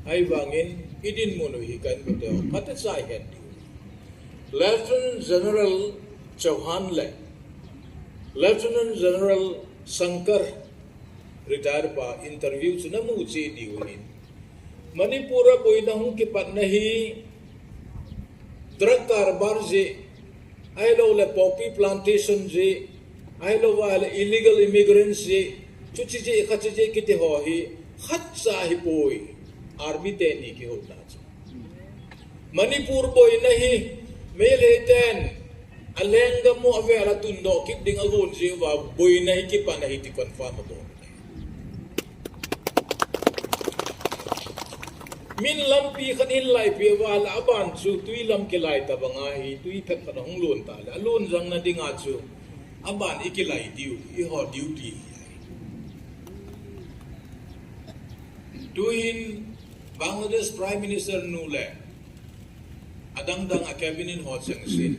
[SPEAKER 7] ai wangin idin mono hi kan ko te pat sai het Lieutenant General Chauhan le Lieutenant General Shankar retired pa interview chu na mu che diunin Manipura boy na hong kipat nahi drug karobar je ai lo le poppy plantation je ai lo wa le illegal immigrants je chu chi je kha chi je ki te ho hi khat sa hi poi army te ni ki ho na Manipur boy na hi mele ten alenga mo avela tundo kip ding agun je wa boy na hi ki pa na hi ti confirm do min lam pi khan in lai pi wal aban chu tui lam ke lai ta banga hi tui phet khan hong lun ta la lun jang na dinga chu aban ikilai diu I ho duty tuin Bangladesh Prime Minister Nule adang dang a cabinet ho chang sin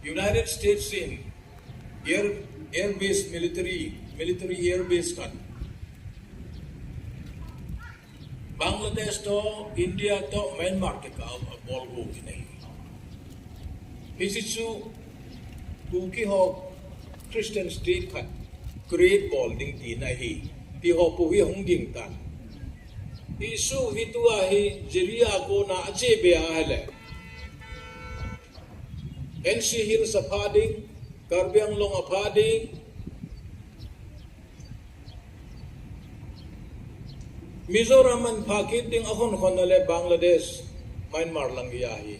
[SPEAKER 7] United States in air base military air base kan Bangladesh to India to Myanmar ke ka bol go ki nahi hisichu ki ho Christian state kan great ball ding ti nahi ti ho pu hi hong ding tan isu hitua hi jeria ko na aje be ahale NC Hills apading Karbiang Long apading Mizoram and Pakit ding akon khonale Bangladesh Myanmar lang yahi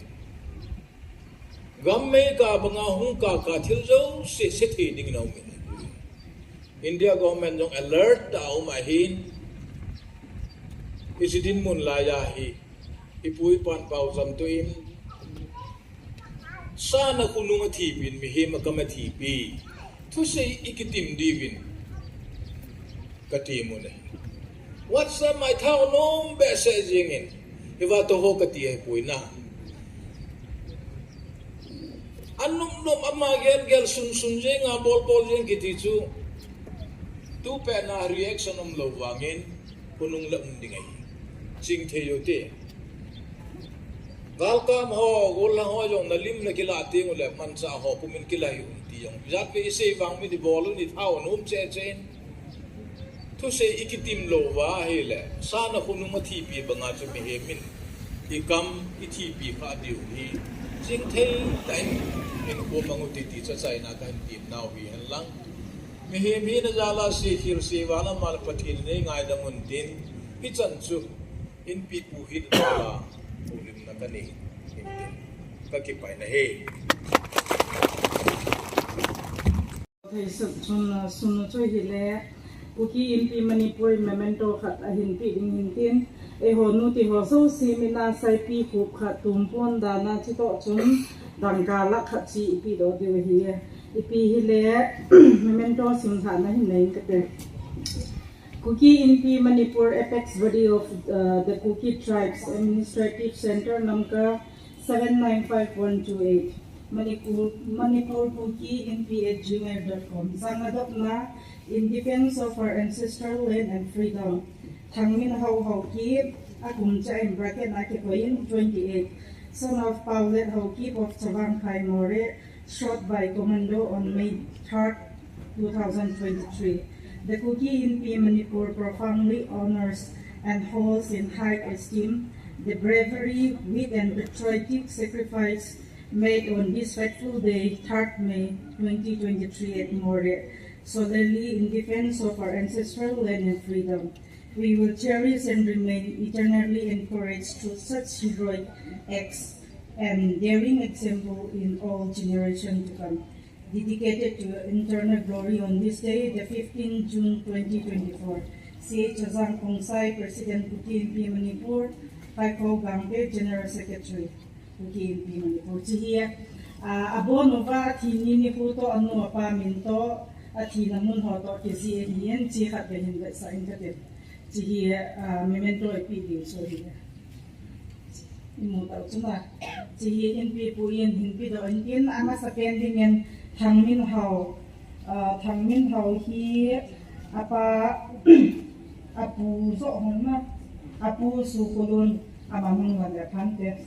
[SPEAKER 7] gamme ka banga hung ka thil zo se thi ding no mi India government jong alert ta ma hin isidin mun la yahi ipui pan pau zam to in sana kununga thi bin mi he makama thi pi thu se ikitim divin kati mun what's up my town nom be se jingin iwa to ho kati ai puina annum nom amma gel sun jenga bol jeng kiti chu tu pe na reaction om lo wangin kunung la dingai sing the yote gal kam ho gol la ho jong nalim la kila ting le man sa ho pumin kila yu ti yong jat pe se wang mi di bol ni thau num che chen thu se ikitim lo wa he le sa na kunung ma thi pi banga chu mi he min ikam I thi pi kha diu hi sing the dai en ko mangu ti cha chai na kan tim nau hi han lang mi he mi na jala se hir se wala mal pathil nei ngai da mun din hi chan chu in pi pu hi da la ulim na kani ka ki pai na he
[SPEAKER 5] thầy sụp sun cho hi le uki impi Manipur memento khat a hin pi ding hin tin e ho nu ti ho so simina sai pi khup khat tum pon dana chi to chum dangka la khat chi pi do de hi ipi hi le memento sim tha na hin nei ka te Kuki Impi Manipur apex body of the Kuki tribes administrative center Namka 795128 Manipur Kuki Impi@gmail.com Zangadok na in defense of our ancestral land and freedom Thangmin Hau Ki Akum Chaim bracket Akikoyin 28 son of Paulet Haukip of Chavang Khai More shot by commando on May 3rd 2023 The Kuki Impi Manipur profoundly honors and holds in high esteem the bravery, wit and patriotic sacrifice made on this fateful day, 3rd May 2023 at More, solemnly in defense of our ancestral land and freedom. We will cherish and remain eternally encouraged through such heroic acts and daring example in all generations to come. Dedicated to eternal glory on this day, the 15th June 2024. C.H. Azang Kongsai, President Kuki Impi Manipur, Paiko Gampe, General Secretary Kuki Impi Manipur. Chihia, abonova thini ni puto anu apa minto athi namun hoto kisi hien chihat behin sa ingate. Chihia memento epidi sorry. Imo tau cuma chihia impi puyen hinpi do ingin ama sa pendingen Thangmin Hau hi apa apu so hona apu sukulun amamung wala phante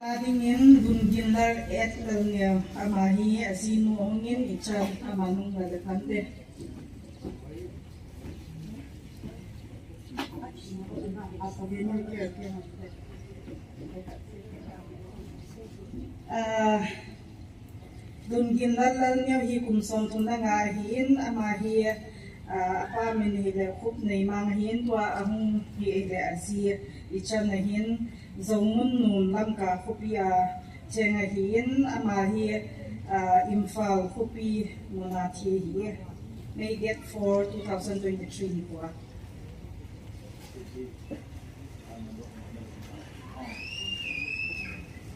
[SPEAKER 5] Tadingin bunjin calendar at lang amahi asino ongin ichan amanung lalakante. Dun ginlalal niyo hi kumson tunda nga hiin amahi apa min hile khup nei mang hin tua ahung hi ele asi ichan na hin zongun nun lamka khupia chenga hin amahi imphal khupi mona thi hi may get for 2023 kwa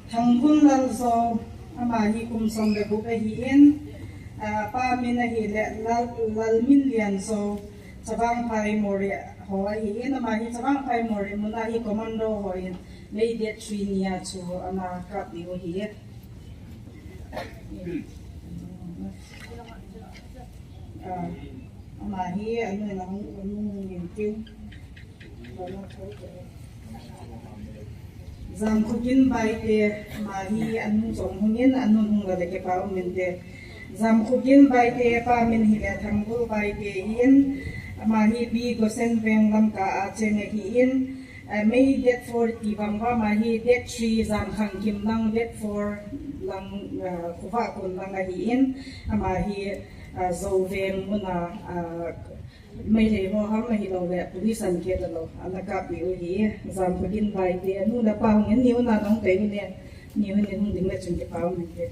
[SPEAKER 5] thangkun lal so amahi kumsom be bu be hin pa min hi le lal min lian so chabang pai mori ho hi na ma hi chabang pai mori muna hi commando ho in may get 3 nia chu ama kap di ho hi ama hi anu na anu yin tin zam khukin bai te ma hi anu jong hungin anu hung la ke pa min te zam khukin bai te pa min hi le thangbu bai te hin ma hi bi go sen veng lam ka a chen hi in may det for ti bang ba ma hi det 3 zam khang kim lang det for lang khuwa kun lang hi in ma hi zo veng muna may le ho ham hi lo le police an ke lo ana ka pi u hi zam khukin bai te nu na pa ngin ni na nong te ni ne ni hun ni hung ding le chung ke pa min te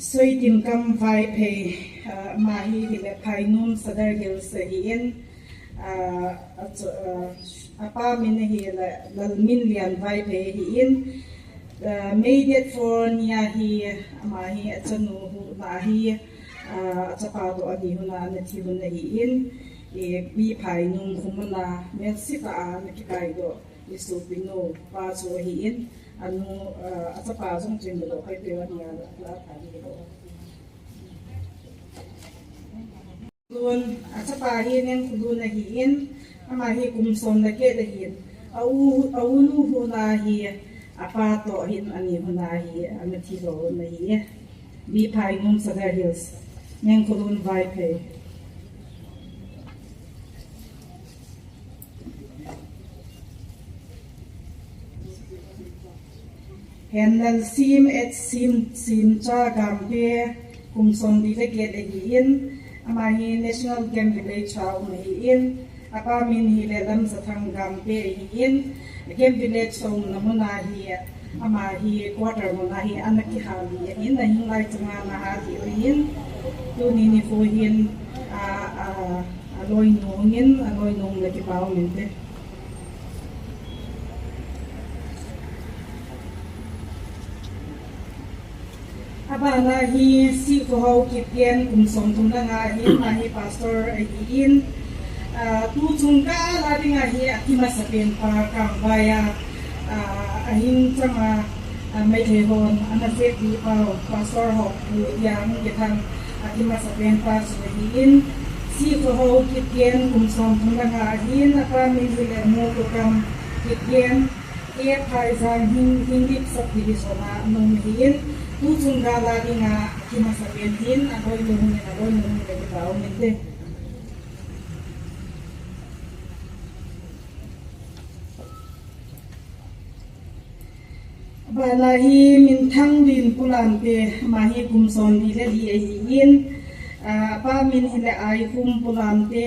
[SPEAKER 5] Soi tim kam vai pe ma hi le pai num sadar gil se in apa min hi lal min lian vai pe hi in made it for nia hi ma hi achanu hu na hi chapa do ani hu na na thi hu na hi in bi pai num khumna men sita na ki kai do isu pino pa so hi in anu chapa jong chin do kai pe wa nia la ta ni do luôn chapa hi nen khulu na hi in ama hi kum som na ke da hi au lu hu na hi apa to hin ani hu na hi ami thi ro na hi bi pai num sadar hills nen khulun vai pe Hendal sim et sim cha gampe kum som di le ke da hi in ama hi national game village cha um hi in apa min hi le lam sa thang gam pe hi in game village song namuna hi ama hi quarter mona hi anaki ha li in na hin lai changa na ha hi in tu ni ni fo hin a loi nongin a loi nong le ki pao min te aba na hi si ko ho ki pian kum som tum na nga hi ma hi pastor ai in tu chung ka la ding a hi akima sa pen pa ka vaya ahin chama mai the hon ana se di pa pastor ho pu yang ke thang akima sa pen pa su hi in si ko ho ki pian kum som tum na nga hi na ka mi le mo ko kam ki pian e phai zang hin dip sa di so na nom hi in tu chung ga la ding a akima sa pen hin a hoi lu ni na hoi lu ni le ka o min te bala hi min thang din pulan pe ma hi kum son di le di hi in pa min hi le ai kum pulan te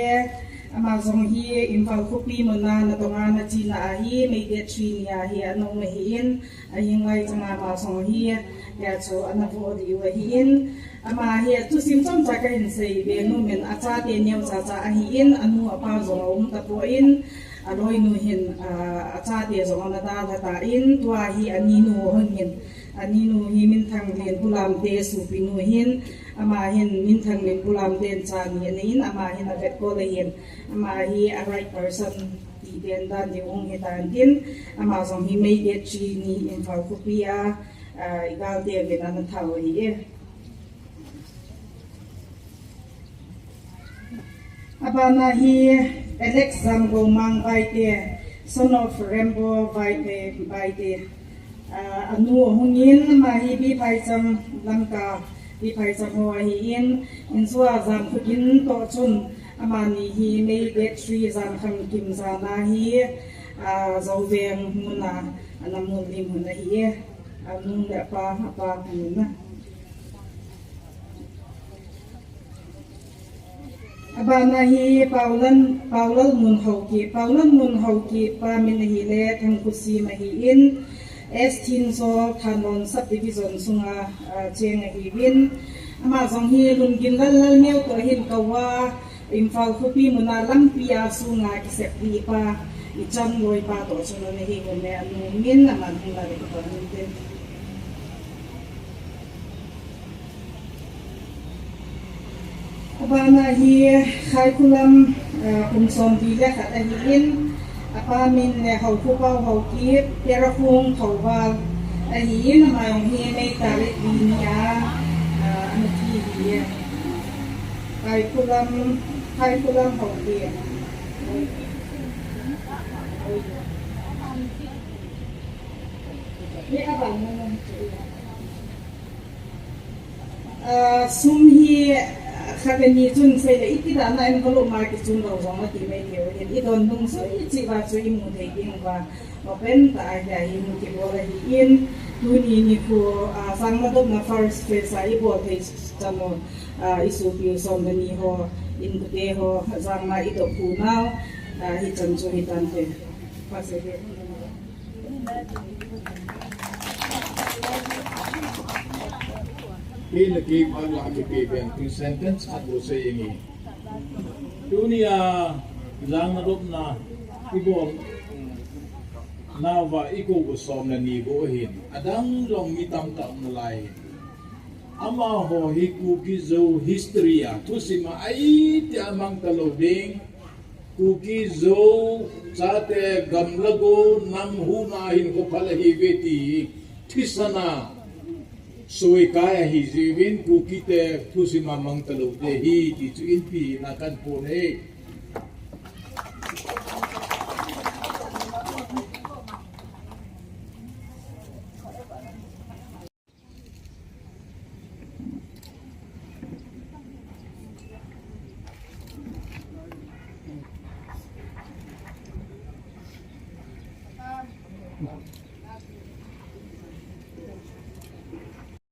[SPEAKER 5] ama zong hi imphal khopi mona na tonga na chi na hi me de tri nia hi anong me hi in a hi ngai changa ma song hi ya cho ana vo di wa hi in ama hi tu sim chom cha ka hin sei be no men a cha te nyam cha cha a hi in anu apa zong ta po in aloi nu hin cha te zong na da ta in tua hi ani nu hon hin ani nu hi min thang len pulam te su pi nu hin ama hin min thang len pulam den cha ni ani in ama hin a vet ko le hin ama hi a right person ti den dan de ong he dan din ama zong hi mei de chi ni in fal ku pia igal de ve na thau hi Abana hi Alex Zamgo Mang Baite, son of Rambo Baite. Anu hungin mahi bi paisam lamka bi paisam ho hi in suwa zam kukin to chun amani hi mei det tree zam kham kim zana hi zaweng muna anamun lim huna hi anu le pa huna. Abana hi Paulan mun hauki pa min hi le thang kusi ma hi in S10 so Thanon subdivision sunga cheng hi win ama zong hi lungin lal neu to hin kawa Imphal Khupi muna lampia sunga kisep hi pa ichan loi pa to chuna ne hi ne anu min na man hula le ko ni Abana hi khai kulam som di le khat hi in apa min le hau khu pau hau ki pera khung thawal hi in ma yong hi nei ta le di nia an ti hi khai kulam hau ki ni abang sum hi khagani chun sei le ikida na em kolo ma ki chun ro jong ti me ni ri i don dung so i chi ba chu i mu thei ding wa open ta ai ga i mu ki bo la hi in tu ni ko sang ma dom na first phase ai bo thei chamo isu pi som ni ho in ku te ho zang ma i do pu na hi chan chu hi tan te pa se de
[SPEAKER 7] lagi pala kipigan yung sentence at usa ini. Dunia lang narup na ibon na wa iko gusom na nibohin. Adang long mitam tam nalay. Ama ho hiku gizo historia tu si maay ti amang talobing kukizo sate gamlago nam hunahin ko pala hibeti tisana. Sui kaya hi zivin ku kita tu si mamang teluk de hi di tu inpi nakan pone.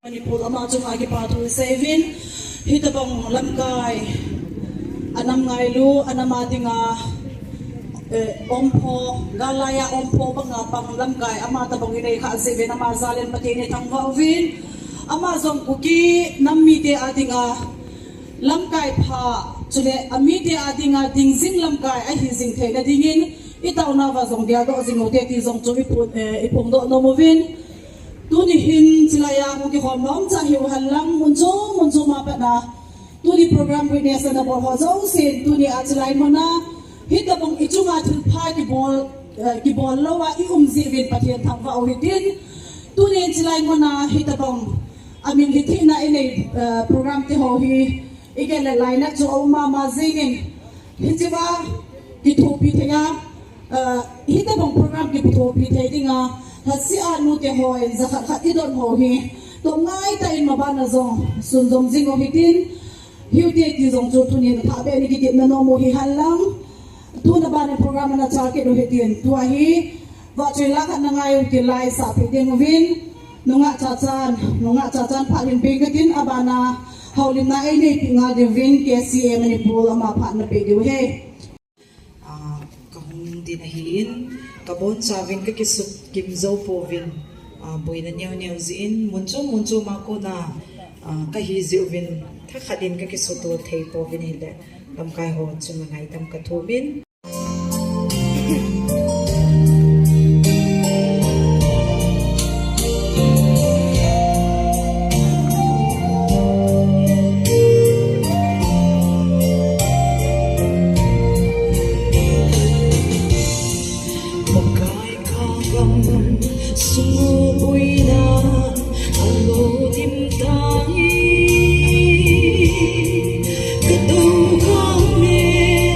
[SPEAKER 2] Manipur ama chung agi patu sevin hitabong lamkai anam ngailu anamadinga ompo galaya ompo banga pang lamkai ama tabong ire kha sevin ama zalen patini thangwa vin ama zong kuki nammi te adinga lamkai pha chule ami te adinga dingzing lamkai a hi jing thega dingin itauna wa zong dia do jingo te ti zong chu ipong do nomovin tuni hin silaya ko ki khomom cha hiu halang munjo ma pa na tuni program witness na bo ho zo sin tuni achilai mona hitabong ichunga thil pha ki bol lowa i umzi vin pathian thangwa o hitin tuni chilai mona hitabong amin hithina ine program te ho hi igele laina cho ma ma zingin hichiwa ki thopi thega hitabong program ki thopi thedinga si anu te hoi zakhat khat idon ho hi to ngai ta in mabana zong sun zong jing ho hitin hiu te ti zong chu thuni tha be ni ki na no mo hi halang tu na ban program na cha ke do hitin tu hi wa chela khat na ngai ti lai sa pe ding win nunga cha chan pha lin pe gatin abana haulin na ai nei pinga de win ke si e mani pul ama pha na pe de he
[SPEAKER 8] kahung din hin kabon savin ka kisut kimzo povin boy na niyaw zin muncho mako na kahizi uvin thakadin ka kisuto thei povin hile lamkai ho chungai tam ka thobin
[SPEAKER 9] Hãy subscribe cho kênh Ghiền Mì Gõ để không bỏ lỡ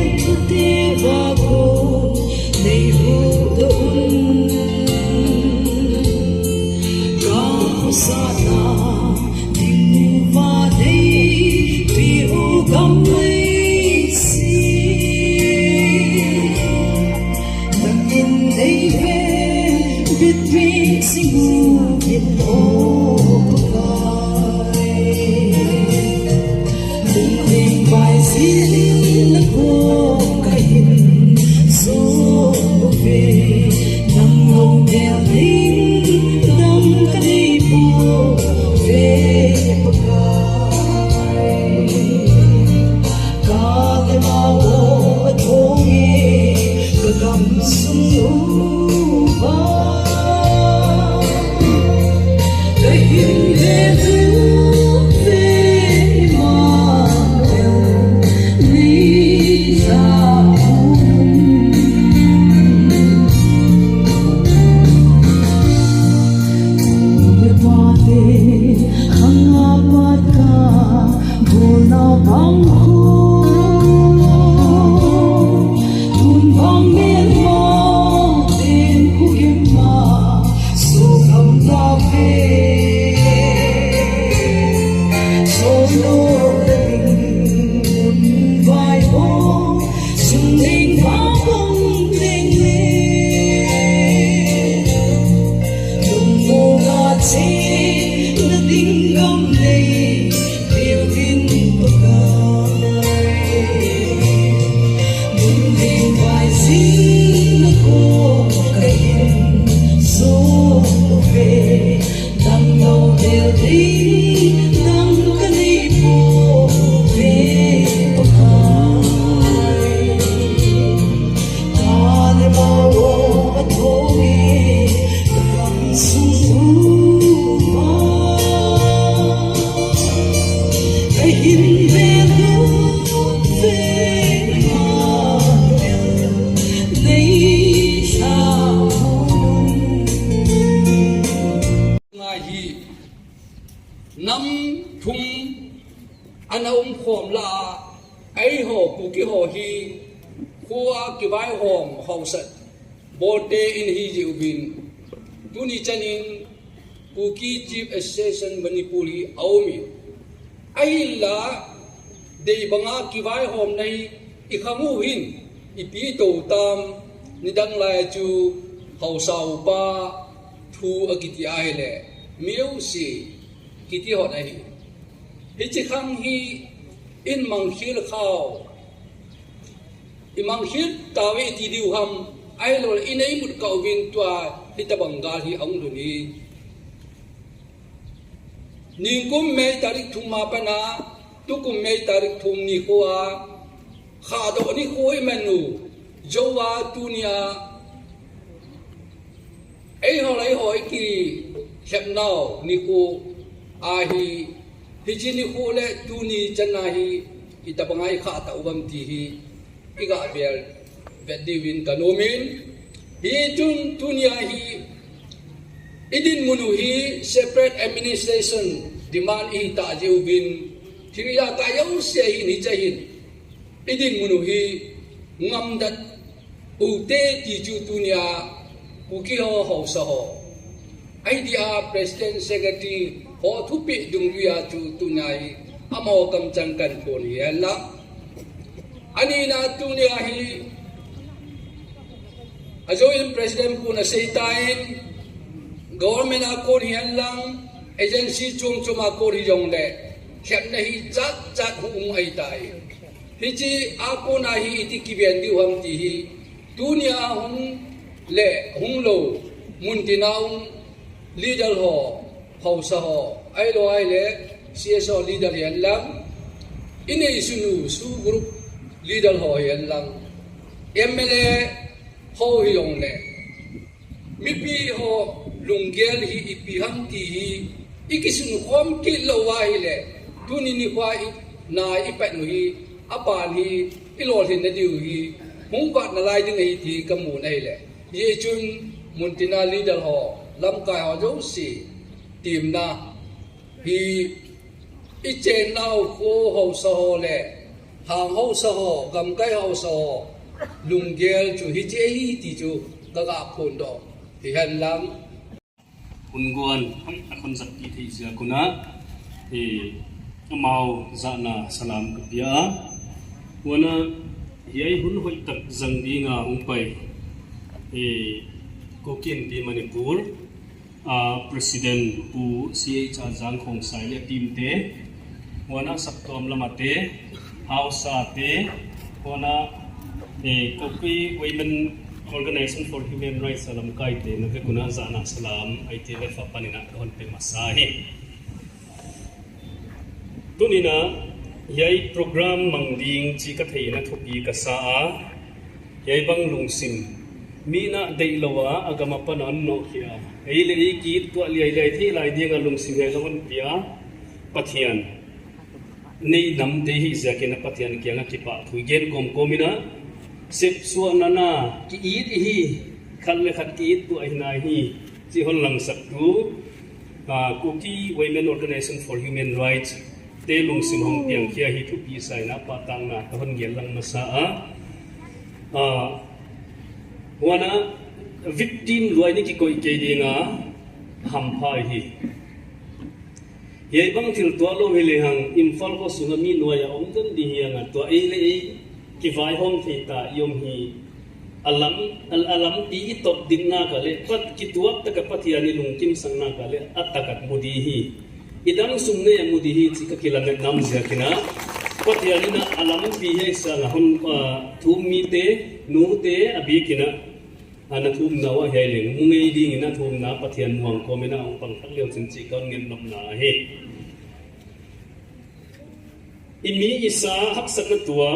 [SPEAKER 8] in o kai ding ding vai sin ko kai so ve nam long del ding nam kadi po ve pakai ka le ma o thong e ka gam sung lu ba cái hình lệ thứ về mà lý ra
[SPEAKER 9] năm thum anh ông khom là ấy hồ cụ cái hồ hi khua cái vai hòm hậu sật bồ đề in hi diệu vin tu ni chanin cụ ki chief assistant manipuri aumi ấy là để bằng cái vai hòm này ikhamu hin ipi tổ tam ni đăng lại chu hậu sau ba thu akiti ai lệ miêu si kiti họ này hi chỉ khang hi in mang khil khao imang khil tawi ti diu ham ai lo in ei mut kau vin tua hi ta bangal hi ong lu ni ning kum me tarik thum ma pa na tu kum me tarik thum ni ko a kha do ni ko i menu jowa tunia ei ho lai hoi ki khep nau ni ko a hi hijini khole tuni chanahi itabangai kha ta ubam ti hi iga bel vedivin kanomin hi tun tunia hi idin munu hi separate administration demand hi ta jeubin thiya ta yau se hi ni chahin idin munu hi ngam dat ute ti chu tunia uki ho ho sa ho idea president secretary ho thupi dungria chu tunai amo kam changkan kon yela ani na tunia hi ajoin president puna seitain government a kon yelang agency chung chuma ko ri jong le khem na hi chat chat hu ai tai hi chi a ko na hi iti kiben di hum ti hi tunia hum le hum lo mun tinaung leader ho hậu sa ho ai lo ai le CSO leader yan lang ini sunu su group leader ho yan lang MLA ho hiong le mipi ho lunggel hi ipiham ti hi ikisunu khom ki lo wa hi le tuni ni kwa na ipat nu hi apan hi ilol hin na diu hi hung ka na lai ding hi ti kamu nai le ye chun muntina leader ho lam kai ho jo si tìm na hi ichen nau ko ho sa ho le hang ho sa ho gam kai ho sa ho lunggel chu hi che hi ti chu ka ga phun do hi han lam
[SPEAKER 10] unguan akon zakti thi sia kuna hi amau zana salam kapia wana hi hun hoi tak zang di nga ung pai hi kokin di manipur President pu CH Jang Khong Sai le team te wana saktom lamate House te wana Kopi Women Organization for Human Rights alam kai te na kuna zana salam ai te le fa panina hon pe masahi tunina yai program mangding chi ka theina thopi ka sa yai bang lungsim mina deilowa agama panan no khia ei le ki to li ai thi lai dinga lungsim he lawan pia pathian nei nam te hi zakena pathian kyanga ki pa thui gen kom komina sep suanana ki it hi khalle khat ki it tu ai nai hi chi hon lang sak tu Kopi Women Organization for Human Rights te lungsim hong piang kia hi thu pi sai na pa tang na ka hon gel lang masa wana victim luai ni ki koi ke dinga ham phai hi ye bang thil to lo hele hang imphal ko sunga mi noya ong tan di hianga to ei le ei ki vai hom thi ta yom hi alam ti top ding na ka le pat ki tuak ta ka pathiani lungkim sang na ka le atakat mudi hi idang sumne mudi hi chi ka kilamet nam zia kina pathiani na alam ti he sa la hon thum mi te nu te abi kina ana thum na wa he leng mu ngei ding na thum na pathian muang ko mena ong pang thak leo chin chi kon ngem nom na he imi isa hak sak na tua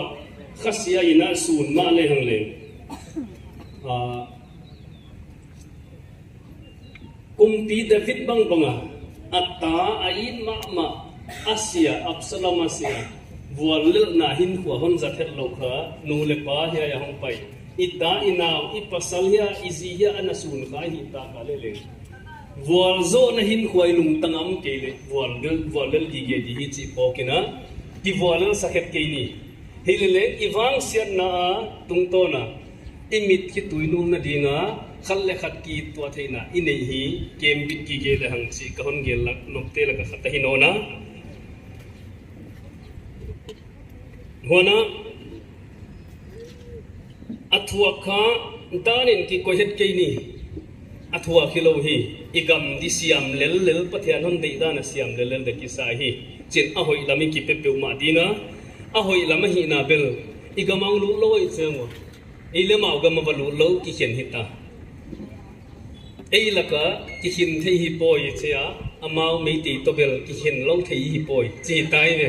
[SPEAKER 10] khasia ina sun ma le hang le kumpi David bang banga atta ain ma Asia Absalom Asia vual na hin khwa hon zathet lokha nu le pa hi ya hong pai ita inaw ipasal ya iziya anasun ka hi ta ka le le vual zo na hin khwai lung tangam ke le vual gi ge di hi chi pokina ti vual sakhet ke ni hilele iwang sian na tungtona imit ki tuinu na dinga khalle khat ki to theina inei hi kem bit ki ge le hang chi ka hon gel lak nokte la ka khata hinona hona athua kha danin ki ko het ke ni athua khilo hi igam di siam lel pathian hon dei da na siam lel de ki sa hi chin a hoi lami ki pe pe ma dina a hoi lama hi na bel igamang lu loi chengo ile mau gam ba lu lo ki chen hita ei laka ki hin thei hi poi chea amau mei ti to bel ki hin lo thei hi poi chi tai ne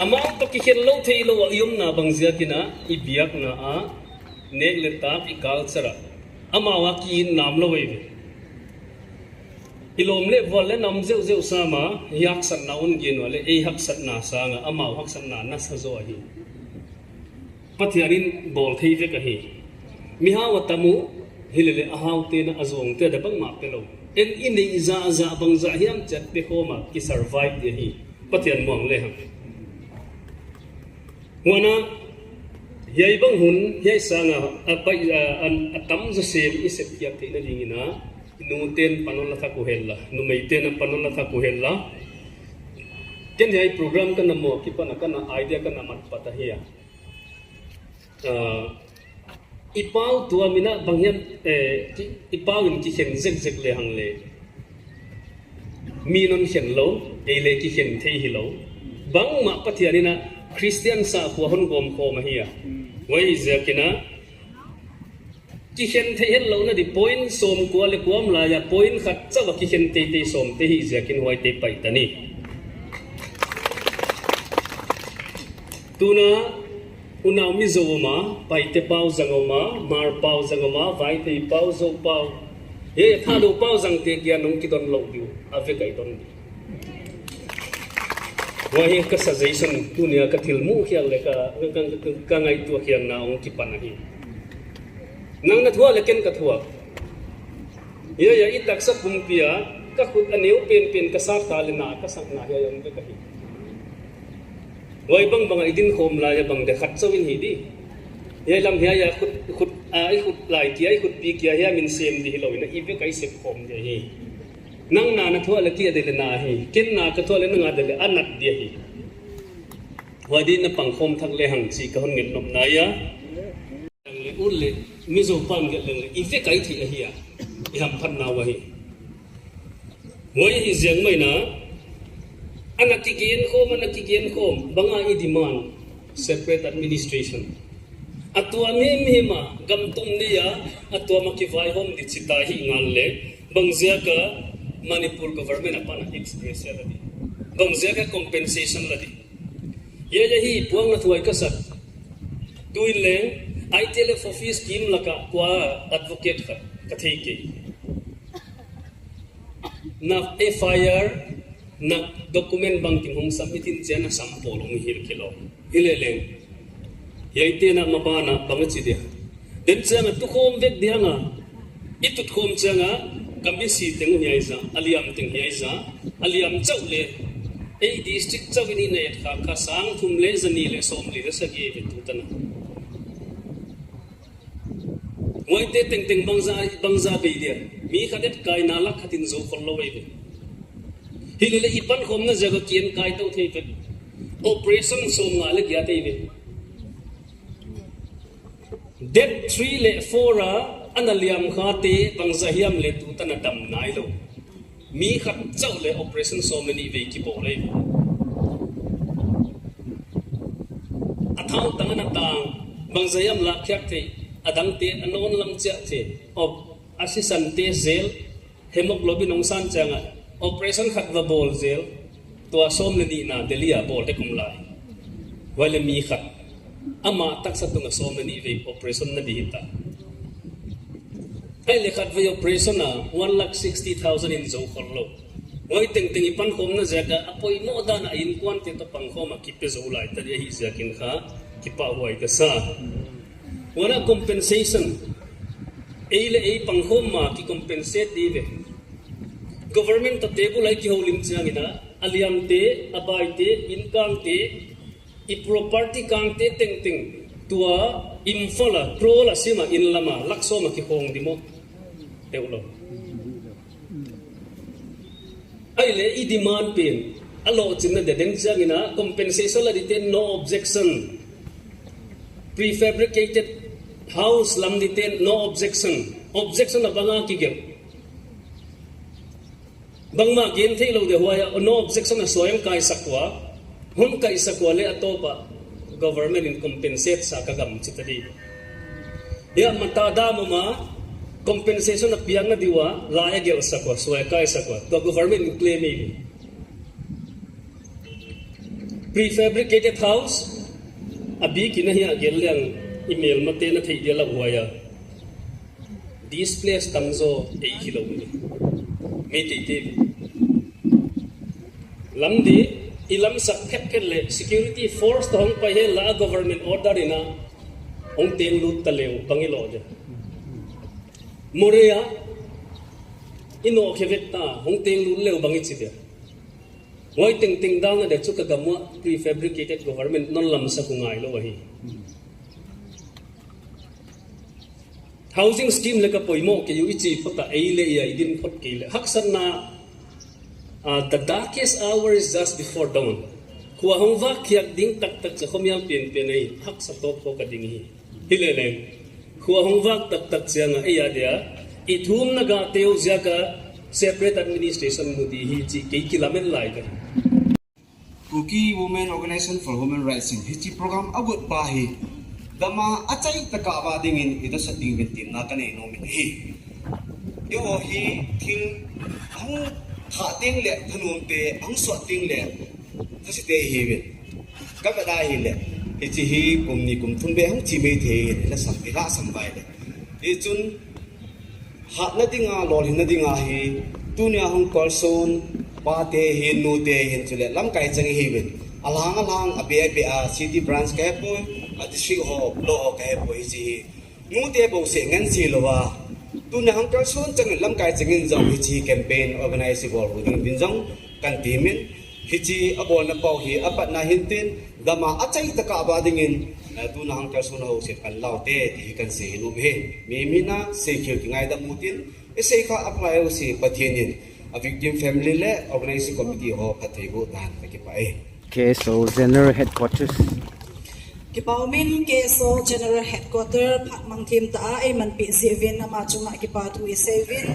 [SPEAKER 10] amau to ki hin lo thei lo yum na bang zia kina i biak na a ne le ta i culture amawa ki nam lo we ilom le vol le nam zeu zeu sama yak san na un gen wale ei hak sat na sa nga amau hak san na na sa zo hi pathianin bol thei ve ka hi mi hawa tamu hilele ahaw te na azong te da bang ma pelo en inei za bang za hiam chat pe khoma ki survive de hi pathian mong le ha wana yai bang hun yai sanga apai atam zo sem isep yak te na lingina nu ten panon la tha ko hella nu mei ten panon la tha ko hella ken yai program ka namo ki pana kana idea ka namat pata hiya ipau tua mina bangyan ipau in ki khen zek le hang le mi non khen lo ei le ki khen thei hi lo bang ma pathiani na Christian sa khwa hon gom kho ma hiya wai zakina ki khen thei hen lo na di point som ko le kwam la ya point khat chawa ki khen te som te hi zakin wai te pai tani tuna unaw mi zoma pai te pau zangoma mar pau zangoma vai te pau zo pau e tha do pau zang te kya nong ki don lo diu ave kai don wa hi ka suggestion tunia ka thil mu khial le ka ngai tu khian na ong ki pan hi nang na thua le ken ka thua ya itak sa pumpia ka khut aneu pen ka sa ta le na ka sak na ya yong ka hi wai bang idin khom la ya bang de khat chawin hi di ye lam hia ya khut ai khut lai ti ai khut pi kia ya min sem di hiloina ibe kai sep khom de hi nang na na thua la ki de le na hi ken na ka thua le na de le anat de hi wadi na pang khom thak le hang chi ka hon ngel nom na ya un le mizo pan ge leng le ife kai thi a hi a I ham phan na wa hi ngoi hi ziang mai na anakigien khom banga I demand separate administration atwa me ma gam tum ne ya atwa ma ki vai hom di chita hi ngal le bangzia ka Manipur government apana express ya ladi bangzia ka compensation ladi ye hi puang na thuai ka sak tuin le ITLF office scheme laka kwa advocate ka thei ke na FIR na document banking hong submitin chena sampol hong hil kilo hileleng yaite na mabana bangachi dia den changa tu khom vek dia nga itut khom changa kambisi tengu hiaisa aliam teng hiaisa aliam chaule ei district chawini ne kha sang thum le zani le som le sagi ve tutana ngoite teng bangza be dia mi khadet kai na la khatin zo follow we hilele ipan khom na jaga kien kai to thei pe operation som nga le gya tei ve det 3 le 4 a analiam khate bangza hiam le tu tan dam nai lo mi khat chau le operation som ni ve ki bo le athau tangana tang bangza hiam la khyak thei adang te anon lam cha the of assistant te zel hemoglobin ong san changa operation khat va bol zel to asom le ni na delia bol te kum lai wale mi khat ama tak sa tunga som le ni ve operation na dihita ai le khat ve operation na 1,60,000 in zo khorlo wai teng teng ipan khom na jaga apoi mo da na in kwan te to pang khoma ki pe zo lai ta hi jakin kha ki pa huai ka sa wala compensation eile ei panghom ma ki compensate dive government ta table ai ki holim changina aliam te abai te income te I property kang te teng teng tua imfola prola sima inlama lakso ma ki hong dimo teulo aile I demand pen alo chinna de deng changina compensation la dite no objection prefabricated house lam diten no objection na banga ki gem bangma gen thei lo de huaya no objection na soyam kai sakwa hum kai sakwa le atopa government in compensate sa kagam chitadi ya mata da mama compensation na piang na diwa la ya gel sakwa soy kai sakwa to government in claim prefabricated house abi kinahia gel yang email mate na thei dia la huaya this place tangzo ei kilo me te te lamdi ilam sak khep le security force to hong pa he la government order ina ong teng lut taleu bangilo ja morea ino khevetta hong teng lut leu bangi chi dia ngoi ting ting dang na de chu ka gamwa prefabricated government non lam sa kungai lo hi housing scheme le ka poimo ke yu ichi phota eile ya idin phot ke le haksan na the darkest hour is just before dawn kuwa hongwa kyak ding tak tak cha khomial pen pen ei hak sa top ko ka ding hi hilele kuwa hongwa tak tak changa e ya dia I thum na ga teu jaga separate administration mudi hi chi ke kilamen lai ka
[SPEAKER 11] Kuki Women Organization for Human Rights in hichi program agut bahi dama achai taka ba dingin ida sa ding tin na kanai no min hi yo hi thing ang tha ting le thanum te ang so ting le thasi te hi be ka ba dai hi le hichi hi kum ni kum thun be ang chi me the la sam be la sam bai le e chun ha na dinga lol hin na dinga hi tunia hong person pa te hi nu te hin chule lam kai chang hi be alang abe a city branch ka po a district ho lo ka po hi nu te bo se ngan si lo wa tu na hang person chang lam kai changin jong hi campaign organize bol within bin jong kan timin hi chi abol na pau hi apat na hintin dama achai ta ka ba dingin tu na hang person ho se kan lau te hi kan se lu he me mina se khyo ki ngai da mutin e se kha apply o se pathinin a victim family le organizing committee ho pathai go dan ta ki pai
[SPEAKER 1] Okay, so Zener headquarters.
[SPEAKER 2] Kipaumin keso General Headquarter Pat Mangthim ta ay man pi zivin ama chunga kipatu isevin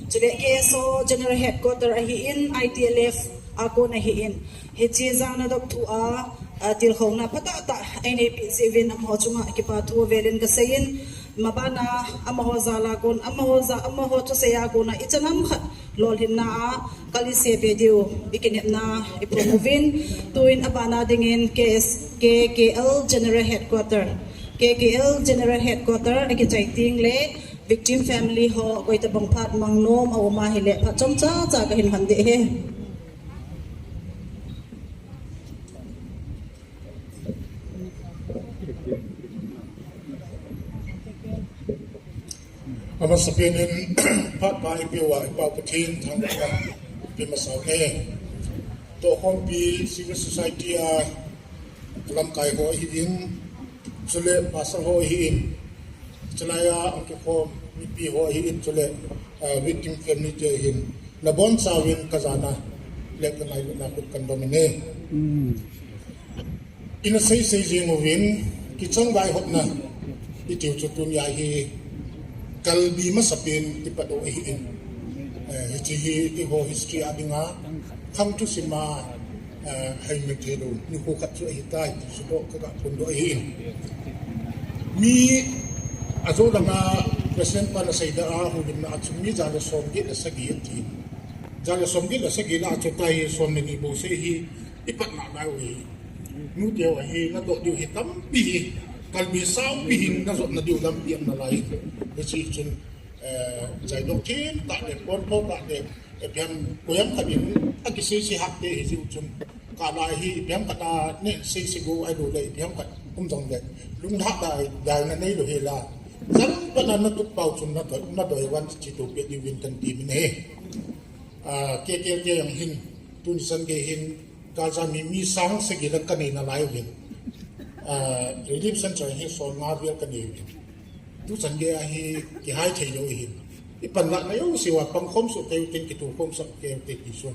[SPEAKER 2] chule keso General Headquarter ahiin ITLF ako na hiin hichi jang na dok thu a til khong na pata ta ai nei pi zivin am ho chunga kipatu velin ka sayin mabana amaho zala gon amaho to seya gona ichanam khat lol hin na kali se video bikinep na ipromovin tuin abana dingin KKL General Headquarter aki chaiting le victim family ho koi ta bang phat mangnom awma hele phat chom cha ka hin hande he
[SPEAKER 12] Ama sapinin pat ba ipiwa ipapatin thangka pimasaw to hompi civil society lam kai ho hin chule pasal ho hin chalaya ang ko pi ho hin chule victim family je hin labon sawin kazana lekanai na kut kandomine ina sei jing win kichong gai hotna itiu chutun ya hi kalbi masapin tipado ihin hichi ho history adinga come to sima hay metero ni ko katsu itai sudo ka pundo ihin mi azo langa present pa na saida hulim na atsumi jala somgi na sagiyati jala somgi na sagila atsutai somni ni bo sehi ipat na nawi nu deo hi na do diu hitam bi kalbi sao bihin na zot na diu lam piam na lai hichi chun jai dok tin ta de pon po ta de piam koyam kabin agisi si hakte hichi chun ka lai hi piam kata ne si go ai do le piam kat jong le lung tha dai na nei lo he la zam pa na tu pau chun na do wan chi to pe di win kan ti min he ke yang hin tun san ge hin ka za mi sang se gi la kan nei na lai win relief center hi so nga vial kan ni tu san ge hi ki hai thei yo hi ipan la na yo si wa pang khom su te tin ki tu khom sa ke te ki so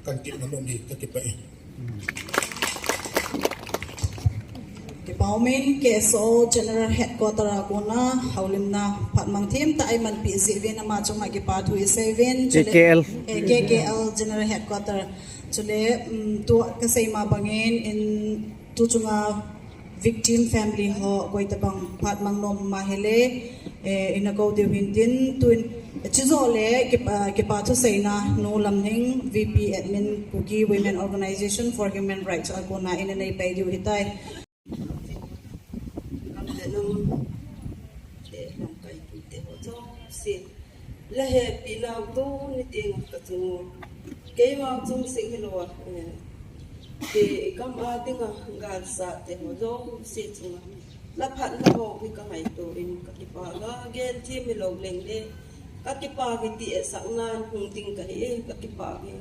[SPEAKER 12] kan ti na ni ka ki pa
[SPEAKER 2] Kipaumin keso General Headquarter agona haulim na Pat Mangthim ta ay man pi zivin ama chunga kipatu isevin KKL General Headquarter chule tu kasay mabangin in tu chunga victim family ho koi tabang Pat Mangnom mahele inago de windin tuin chizole kipatu sayna no lamning VP admin Kuki Women Organization for Human Rights agona inanay paidu hitay
[SPEAKER 13] la he pilau tu ni ting ka chu ke ma chung sing hi lo ke kam a tinga ngal sa te mo zo si chung la phat la ho ki ka hai to in ka ki pa ga gen thi mi lo leng de ka ki pa ki ti sa nan hung ting ka hi ka ki pa ge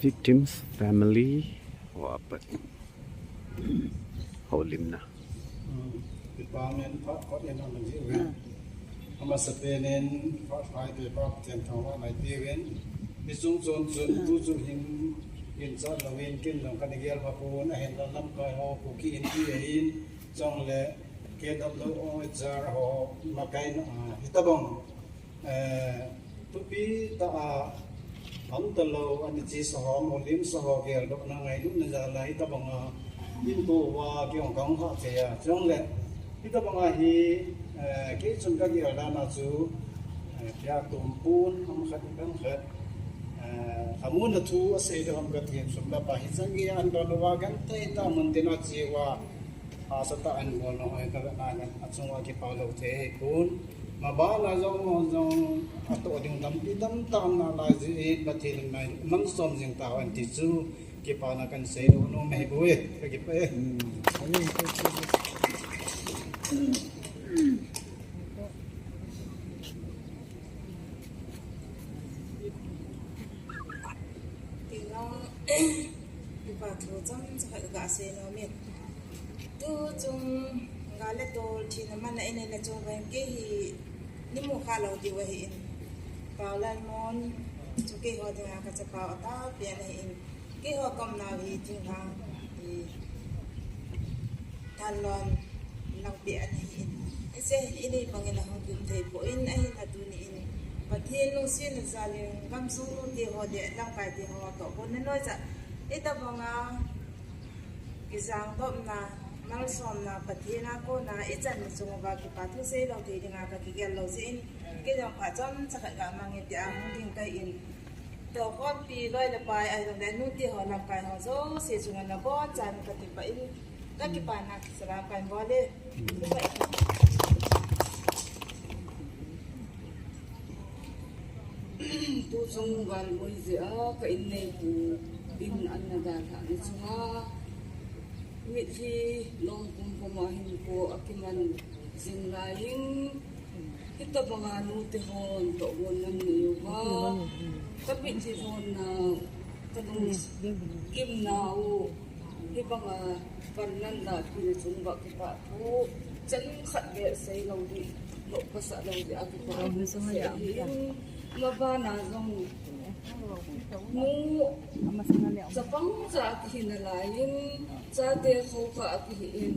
[SPEAKER 1] victims family apa holim na
[SPEAKER 14] Department Pat Kot yang aman jiwen, ama sepenen Pat Pai de Pat Tian Thawa Nai Tiwen, bisung zon tu zung hing in zat lawin kin lang kanigel mapun ahen lam kai ho kuki in ti in jong le ke dam lo o jar ho makai na hitabong tu pi ta am talo an ji so ho molim so ho gel dok na ngai lu na la hitabong in to wa kyong kang ha che ya jong le kita mengahi kita cuma kira dana tu pihak tumpun ham khat kan khat kamu natu asai dalam katian sudah pahit sangi anda luagan kita mentina jiwa asata an bono ay kalanan at sungwa ki paulo te pun mabala zong ato ding dam idam tam na laji batin mai mang som jing tawan ti chu ki pauna kan sei no mai buwe ki pe
[SPEAKER 15] Patro jam sa ga se no me tu chung ga le to thi na man ene na chung wen ke hi ni mo kha lo di wa hi pa lan mon chu ke ho da ka cha pa ta pe na hi cái họ cầm nào thì chừng hàng thì than lon năng bịa này cái xe ini bằng là họ dùng thầy của in ấy là tụi này và thiên luôn xuyên là ra liền găm xuống luôn thì họ để năng bài thì họ tổ con nên nói rằng ít ta bằng cái giang bom là mang xóm là bật thiên là cô là ít dần dùng vào cái bát thứ xe đầu thì ngà cái cái lầu xin cái dòng phải chọn sẽ phải gặp mang cái tiệm không tin cái in tổ con pi lôi là bài ai đồng đến nút thì họ làm cái họ dỗ sẽ dùng là bó chăn cái thì phải các cái bàn này sẽ làm cái bó đi
[SPEAKER 16] tu sung gal moi zia ka in nei pu in an na da tha ni chunga mi thi long pum puma hin ko akiman jing la ling kita banga nu te hon to gon nan ni wa ka mi thi hon na ka nu kim na u hi banga pan nan da ki ni chung ba ki pa thu chân khat be sei lo di lo pa sa lo di a ki pa mi so ya mà ba na dòng mu sapang sa akin na lain sa te ho ka akin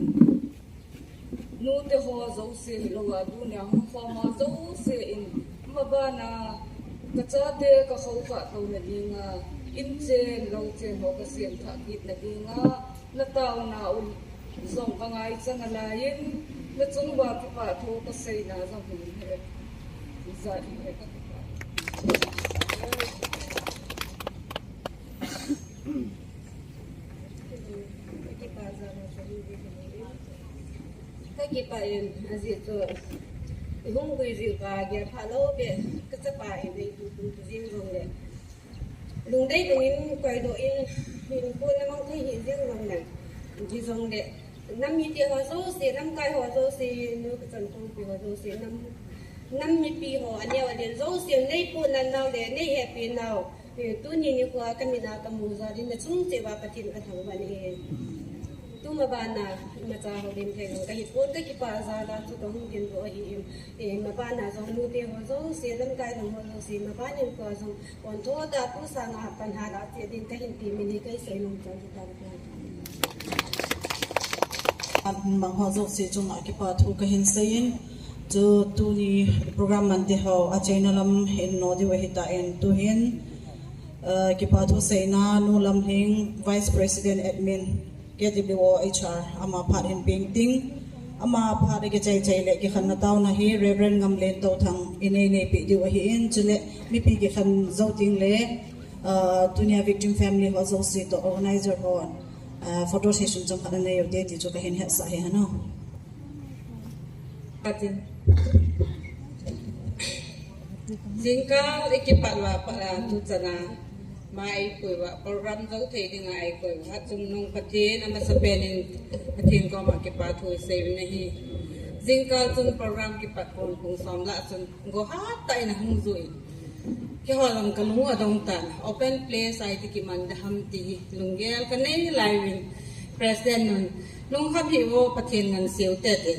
[SPEAKER 16] nu te ho zo se lo wa du nya ho fa ma zo se in ma ba na ka cha te ka ho ka to na dinga in chen lo chen ho ka siam tha kit na dinga na taw na un zong ka ngai chang lain na chung ba ki pa tho ka sei na zong hu he za i he ka
[SPEAKER 13] cái bài gì rồi không người gì cả giờ thà lâu về cái bài về riêng rồi đấy đúng đấy đúng in quay độ in mình cô nó mang thấy hiện riêng rồi này chỉ dùng đấy năm mươi tiền họ số xí năm cái họ số xí nếu cái chân không bị họ số xí năm mươi pi họ anh em đến số xí này cô lần nào để này happy nào thì tôi nhìn như qua cái mình nào cầm mua ra đi là chúng sẽ vào cái tiền cái thằng bạn này tu mà bạn nào mà cha họ đến thấy nó cái cuốn cái bà ra là tôi cũng không tiền rồi thì mà bạn nào giống nuôi tiền họ giống xí năm cái đồng họ giống xí mà bạn nhìn qua giống còn thôi đã tu sang à bạn hà đã tiền đến cái hiện tiền mình cái xây nông trang chúng ta
[SPEAKER 2] bằng họ giống xí chúng cái bà thu cái hiện xây cho tu ni program mình thì họ ở trên làm hiện nó đi về hiện tại tu hiện cái bà thu xây na nu làm hiện vice president admin KWOHR ama phat hin painting ama phat ke chai chai le ke khan na taw na hi reverend ngam len to thang inei nei pi diwa hi in chule mi pi ke khan zouting le dunia victim family ho zo si to organizer ho photo session jong khan nei yote ti chu ka hin ha sa he hano
[SPEAKER 13] atin jingka ikipalwa para tu chana mai kuwa program zo thei dinga ai kuwa chung nong pathin ama sapenin pathin ko ma ke pa thui save ne hi jingka chung program ki pat kon kung som la chung go ha tai na hung zui ke ho lam ka lu adong tan open place ai ti ki man da ham ti lungel ka nei lai win president nun lung khap hi wo pathin ngan siu te te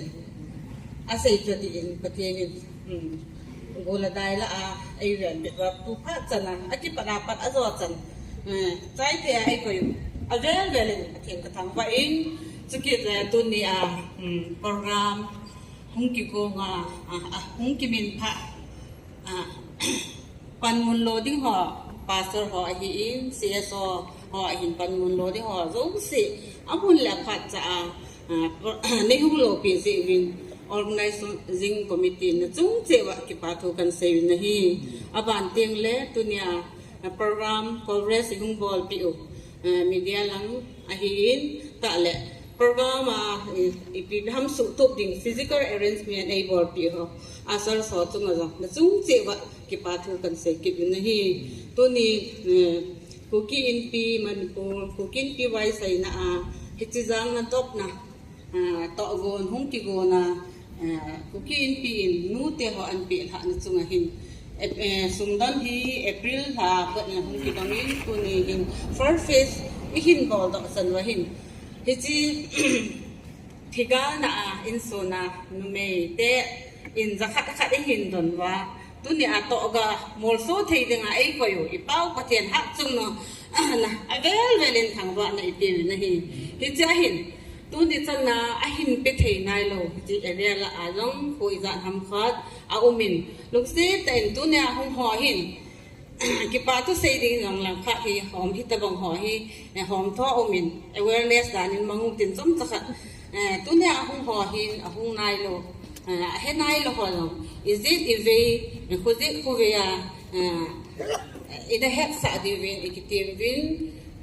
[SPEAKER 13] a sei chu ti in pathin in gola dai la a ai ren bit wa tu pha chana aki parapat azo chan chai te ai ko yu a vel vel athen ka thang wa in chiki le tu ni a program hung ki ko nga hung ki min pha pan mun lo ding ho pastor ho hi in cso ho hin pan mun lo ding ho zo si amun la phat cha nei hung lo pi si win organizing committee na chung chewa ki patho kan sei na hi aban teng le tunia program coverage hung bol pi media lang a hi in ta le program ipi ham su top ding physical arrangement ai bol pi ho asar so chung na chung chewa ki patho kan sei ki na hi tuni kuki in pi manipur kukin pi wai sai na hi chi jang na top na to gon hung ki go na kuki in pi in nu te ho an pi ha na chunga hin sumdan hi april ha ka na hung ki dang in tu ni hin first phase i hin bol da san wa hin hi chi thiga na in sona nu me te in zakhat khat i hin don wa tu ni a to ga mol so thei denga ai ko yu i pau pathian ha chung no
[SPEAKER 17] นะเวลินทางว่าในปีนะฮิจะเห็นตัวนี้จะน่าหินไปเทนายโลที่เอเรียละอาจงคุยจะทำคัดอาอุมินลูกศิษย์แต่ตัวเนี้ยหงหอหินกิปาตุเซดิงหลังหลังค่ะที่หอมที่ตะบงหอที่หอมท่ออุมิน awareness ด้านนี้มังตินสมสักตัวเนี้ยหงหอหินหงนายโลเห็นนายโลหอลง is it if weคุยคุยอินเฮกสักดีวินอีกทีวิน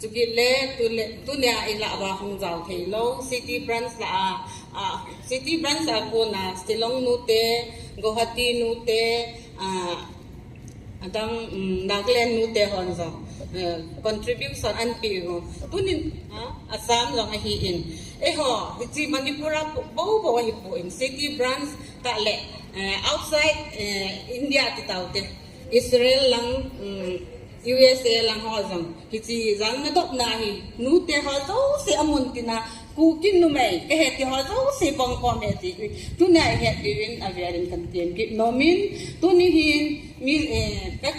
[SPEAKER 17] จุกิเลตุเนียอิลาบะฮงเจ้าเทโลซิตี้บรันส์ละซิตี้บรันส์กูน่ะสติลงนูเตกุฮัตตีนูเตดังนักเล่นนูเตฮอนจ้ะcontribution อันปีกูตุนินอาสามลองให้อินฮอที่มันนิปุระบ่ให้ปูอินซิตี้บรันส์ตะเล่ outside India ที่เต้าเตIsrael lang USA lang hozong kiti zang na dok na hi nu te hozo se amun tina kukin nu mai ke heti hozo se bang kometi tu na he divin aviarin kantin ki nomin tu ni hin mi ka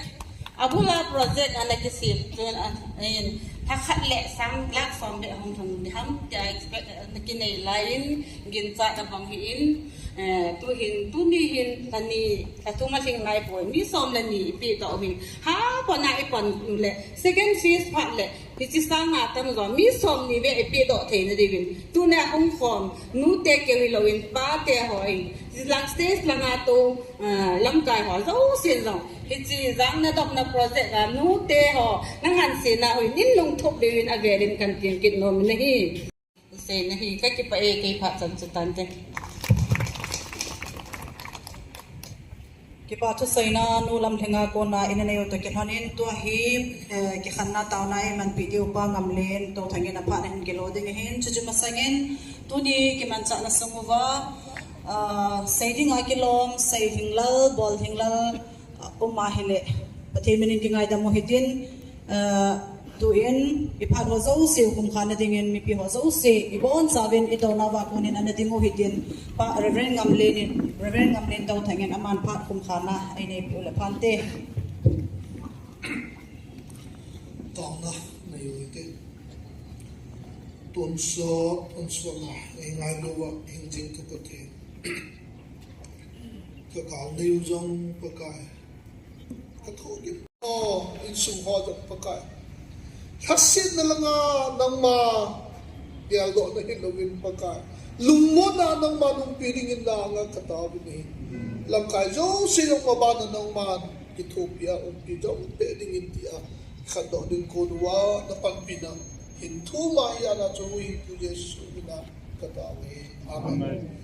[SPEAKER 17] abula project anakisim tun in hakhat le sam platform de hong thong ham ja expect nakinai lain gin cha ta bang hin tu hin tu ni hin tani tu ma thing nai poi mi som la ni pi to hin ha pon na ipon le second phase phat le pi chi sang ma tam zo mi som ni ve pi do the na divin tu na hong khom nu te ke wi lo in pa te hoi lang stage lang ato lam kai ho zo sin zo hi chi zang na dok na project la nu te ho nang han sin na hoi nin lung thop divin averin kan tin kit no mi hi se na hi ka ki pa e ke phat chan chutan te
[SPEAKER 2] kipa tu saina nu lam thenga ko na inane to ke hanin to hi ki khanna taw na man video pa ngamlen to thangin na pha hin gelo ding hin chu masangin tu ni ki man cha na sumuwa saving akilom saving lal bol hinglal umma hile pathe minin ki ngai da mo hitin tu in ipha ho zo se kum khana dingin mi pi ho zo se ibon saben idona wa kunin anading ho hitin pa reverend ngamlen daw thangin aman phat kum khana aine pula phante
[SPEAKER 12] tawna mayuite tunso la ngai lo wa injing ka pathe ka kaw ne jong pakai ka thogi in sum ho da pakai hasit na lang nang ma dialdo na hilawin pakai lumod na nang manong piringin na nga katabi ni langkay jo siyang mabana ng man Ethiopia umpidong pwedeng India kado din kunwa na pagpinang hintu maya na tuwing po Yesu na katabi. Amen.